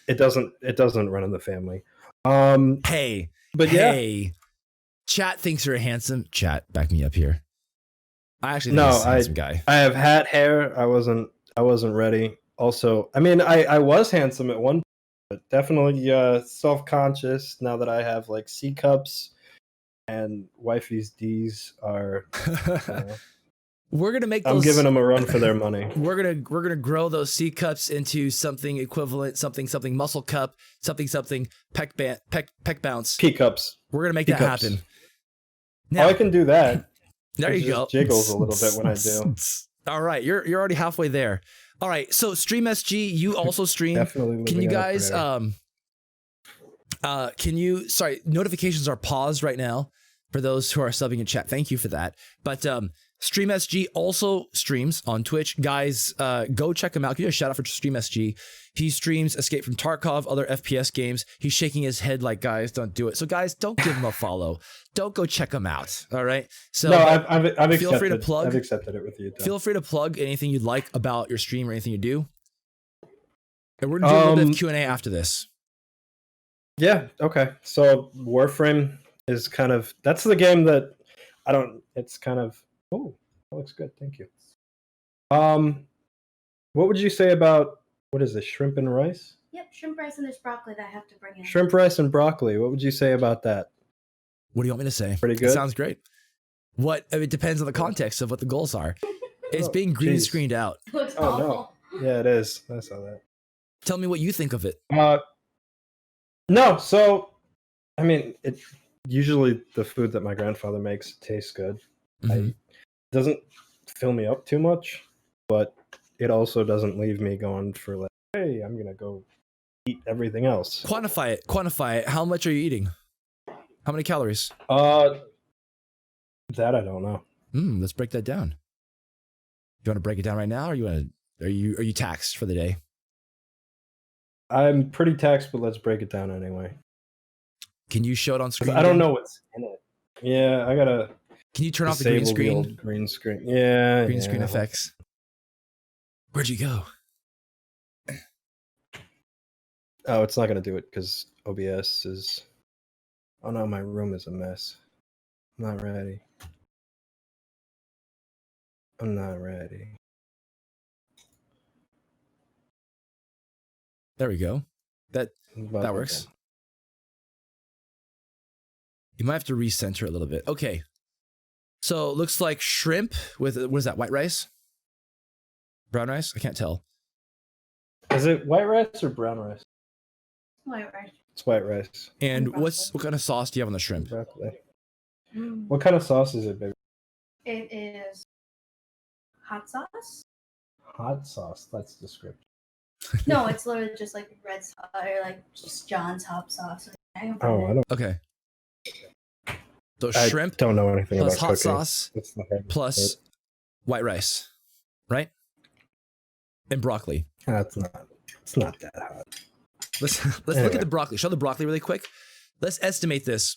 It doesn't run in the family. Hey, but hey, chat thinks you're a handsome. Chat, back me up here. I actually think he's a handsome guy. I have hat hair. I wasn't ready. Also, I mean, I was handsome at one point, but definitely self-conscious now that I have like C cups and wifey's D's are. We're gonna make. I'm giving them a run for their money. We're gonna grow those C cups into something equivalent, something muscle cup, something peck bounce. P cups. We're gonna make that happen. Now, I can do that. There you go. Jiggles a little bit when I do. All right, you're already halfway there. All right, so StreamSG, you also stream. Definitely. Can you guys sorry, notifications are paused right now for those who are subbing in chat. Thank you for that. But StreamSG also streams on Twitch. Guys, go check him out. Give you a shout out for StreamSG. He streams Escape from Tarkov, other FPS games. He's shaking his head like, guys, don't do it. So guys, don't give him a follow. Don't go check him out. All right. So no, I've feel free to plug. I've accepted it with you. Tom. Feel free to plug anything you'd like about your stream or anything you do. And we're gonna do a little bit of Q&A after this. Yeah. Okay. So Warframe is that's the game that I don't. It's kind of. Oh, that looks good. Thank you. What would you say about what is this? Shrimp and rice? Yep, shrimp rice and there's broccoli that I have to bring in. Shrimp rice and broccoli. What would you say about that? What do you want me to say? Pretty good. It sounds great. It depends on the context of what the goals are. It's being green screened out. It looks awful. No. Yeah, it is. I saw that. Tell me what you think of it. No, so I mean, usually the food that my grandfather makes tastes good. Doesn't fill me up too much, but it also doesn't leave me going for like, hey, I'm gonna go eat everything else. Quantify it. Quantify it. How much are you eating? How many calories? That I don't know. Let's break that down. You want to break it down right now, or are you taxed for the day? I'm pretty taxed, but let's break it down anyway. Can you show it on screen? I don't know what's in it. Yeah, I gotta. Can you turn off the green screen? Green screen. Yeah. Green screen effects. Where'd you go? Oh, it's not gonna do it because OBS is. Oh no, my room is a mess. I'm not ready. I'm not ready. There we go. That works. You might have to recenter it a little bit. Okay. So it looks like shrimp with, what is that, white rice? Brown rice? I can't tell. Is it white rice or brown rice? White rice. It's white rice. And what kind of sauce do you have on the shrimp? What kind of sauce is it, baby? It is hot sauce. Hot sauce. That's descriptive. No, it's literally just like red sauce or like just John's hot sauce. Oh, I don't. Okay. So I shrimp don't know anything plus about hot cooking. sauce plus white rice, right? And broccoli. It's not that hot. Let's look at the broccoli. Show the broccoli really quick. Let's estimate this.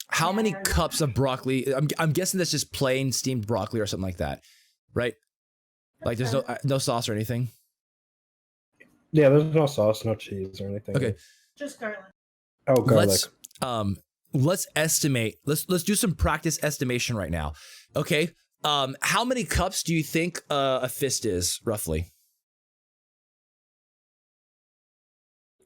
How many cups of broccoli? I'm guessing that's just plain steamed broccoli or something like that, right? Like there's no sauce or anything. Yeah, there's no sauce, no cheese or anything. Okay. Just garlic. Oh, garlic. Let's estimate. Let's do some practice estimation right now. Okay. How many cups do you think a fist is roughly?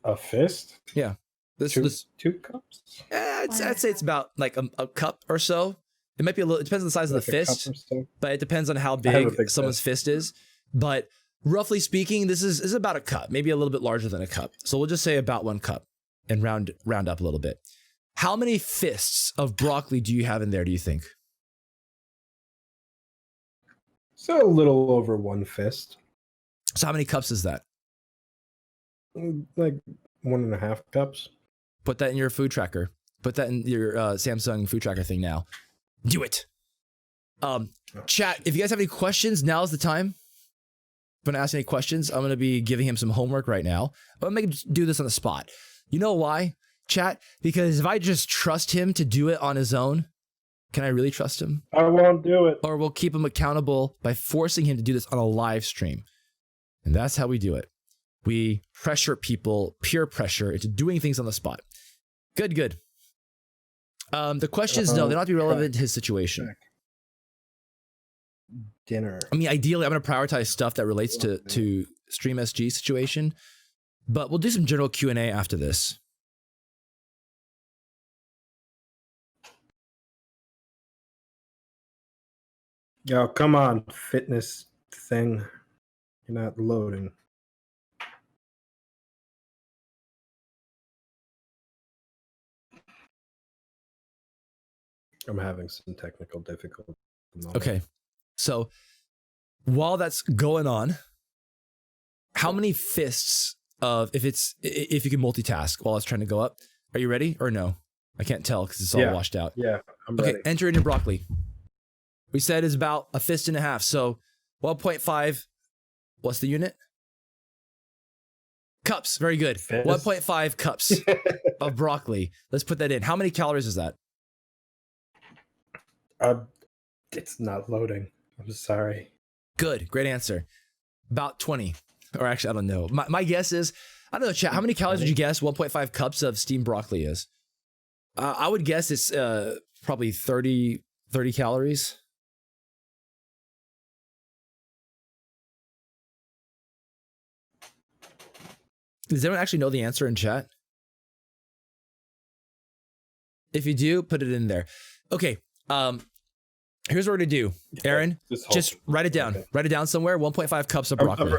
A fist? Yeah. Two cups? I'd say it's about like a cup or so. It might be a little. It depends on the size of the fist, but it depends on how big someone's fist is. But roughly speaking, this is about a cup, maybe a little bit larger than a cup. So we'll just say about 1 cup and round up a little bit. How many fists of broccoli do you have in there, do you think? So a little over 1 fist. So how many cups is that? Like 1.5 cups. Put that in your food tracker. Put that in your Samsung food tracker thing now. Do it. Chat, if you guys have any questions, now's the time. If I'm gonna ask any questions, I'm gonna be giving him some homework right now. I'm gonna make him do this on the spot. You know why, chat? Because if I just trust him to do it on his own, can I really trust him? I won't do it. Or we'll keep him accountable by forcing him to do this on a live stream. And that's how we do it. We pressure people, peer pressure, into doing things on the spot. Good. The questions, no, they don't have to be relevant to his situation. Dinner. I mean, ideally, I'm going to prioritize stuff that relates to StreamSG situation, but we'll do some general Q&A after this. Yo, come on, fitness thing. You're not loading. I'm having some technical difficulty. Okay. So while that's going on, how many fists of, if you can multitask while it's trying to go up, are you ready or no? I can't tell because it's all washed out. Yeah, I'm okay, ready. enter in your broccoli. We said is about 1.5 fists. So 1.5, what's the unit? Cups. Very good. 1.5 cups of broccoli. Let's put that in. How many calories is that? It's not loading. I'm sorry. Good. Great answer. About 20. Or actually, I don't know. My guess is, I don't know, chat, how many calories would you guess 1.5 cups of steamed broccoli is? I would guess it's probably 30 calories. Does anyone actually know the answer in chat? If you do, put it in there. Okay. Here's what we're gonna do, Aaron. Just write it down. Okay. Write it down somewhere. 1.5 cups of broccoli.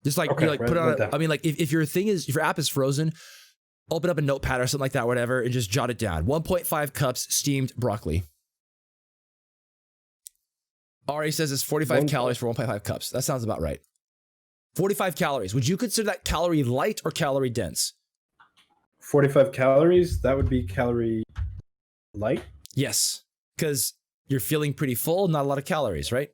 Just like, okay, put it on. I mean, like if your app is frozen, open up a notepad or something like that, whatever, and just jot it down. 1.5 cups steamed broccoli. Ari says it's 45 One calories cup. for 1.5 cups. That sounds about right. 45 calories. Would you consider that calorie light or calorie dense? 45 calories, that would be calorie light. Yes, because you're feeling pretty full, not a lot of calories, right?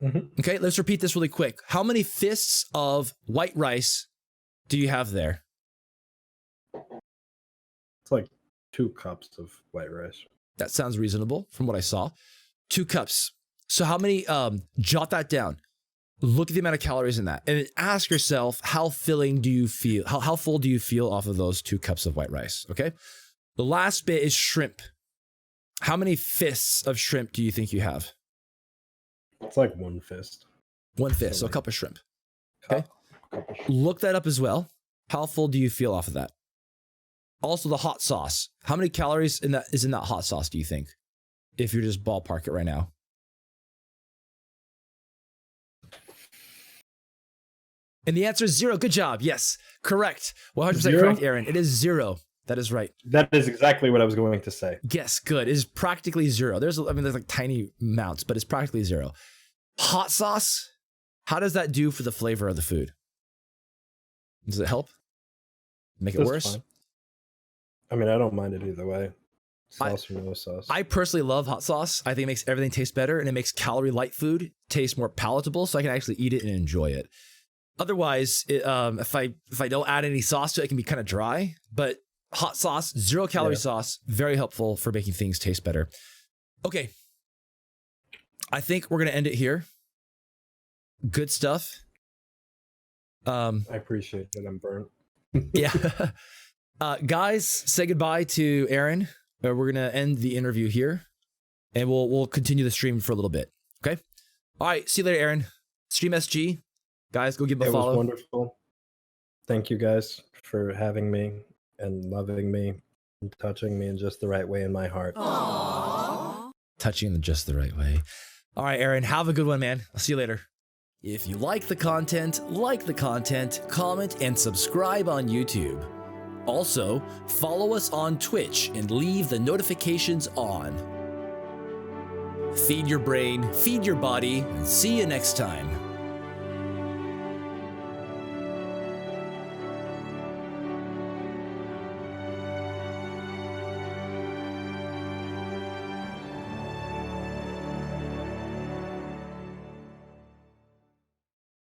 Mm-hmm. Okay, let's repeat this really quick. How many fists of white rice do you have there? It's like 2 cups of white rice. That sounds reasonable from what I saw. 2 cups. So how many, jot that down. Look at the amount of calories in that. And then ask yourself, how filling do you feel? How full do you feel off of those 2 cups of white rice? Okay. The last bit is shrimp. How many fists of shrimp do you think you have? It's like 1 fist. 1 fist, so a cup of shrimp. Okay. Look that up as well. How full do you feel off of that? Also, the hot sauce. How many calories is in that hot sauce, do you think? If you're just ballpark it right now. And the answer is 0. Good job. Yes, correct. 100% correct, Aaron. It is 0. That is right. That is exactly what I was going to say. Yes, good. It is practically 0. There's like tiny amounts, but it's practically 0. Hot sauce. How does that do for the flavor of the food? Does it help? Make it That's worse? fine. I mean, I don't mind it either way. Sauce or no sauce. I personally love hot sauce. I think it makes everything taste better, and it makes calorie light food taste more palatable, so I can actually eat it and enjoy it. Otherwise, if I don't add any sauce to it, it can be kind of dry. But hot sauce, 0 calorie sauce, very helpful for making things taste better. Okay, I think we're gonna end it here. Good stuff. I appreciate that I'm burnt. Yeah. Guys, say goodbye to Aaron. We're gonna end the interview here, and we'll continue the stream for a little bit. Okay. All right. See you later, Aaron. StreamSG. Guys, go give him a follow. It was wonderful. Thank you guys for having me and loving me and touching me in just the right way in my heart. Aww. Touching in just the right way. All right, Aaron, have a good one, man. I'll see you later. If you like the content, comment, and subscribe on YouTube. Also, follow us on Twitch and leave the notifications on. Feed your brain, feed your body, and see you next time.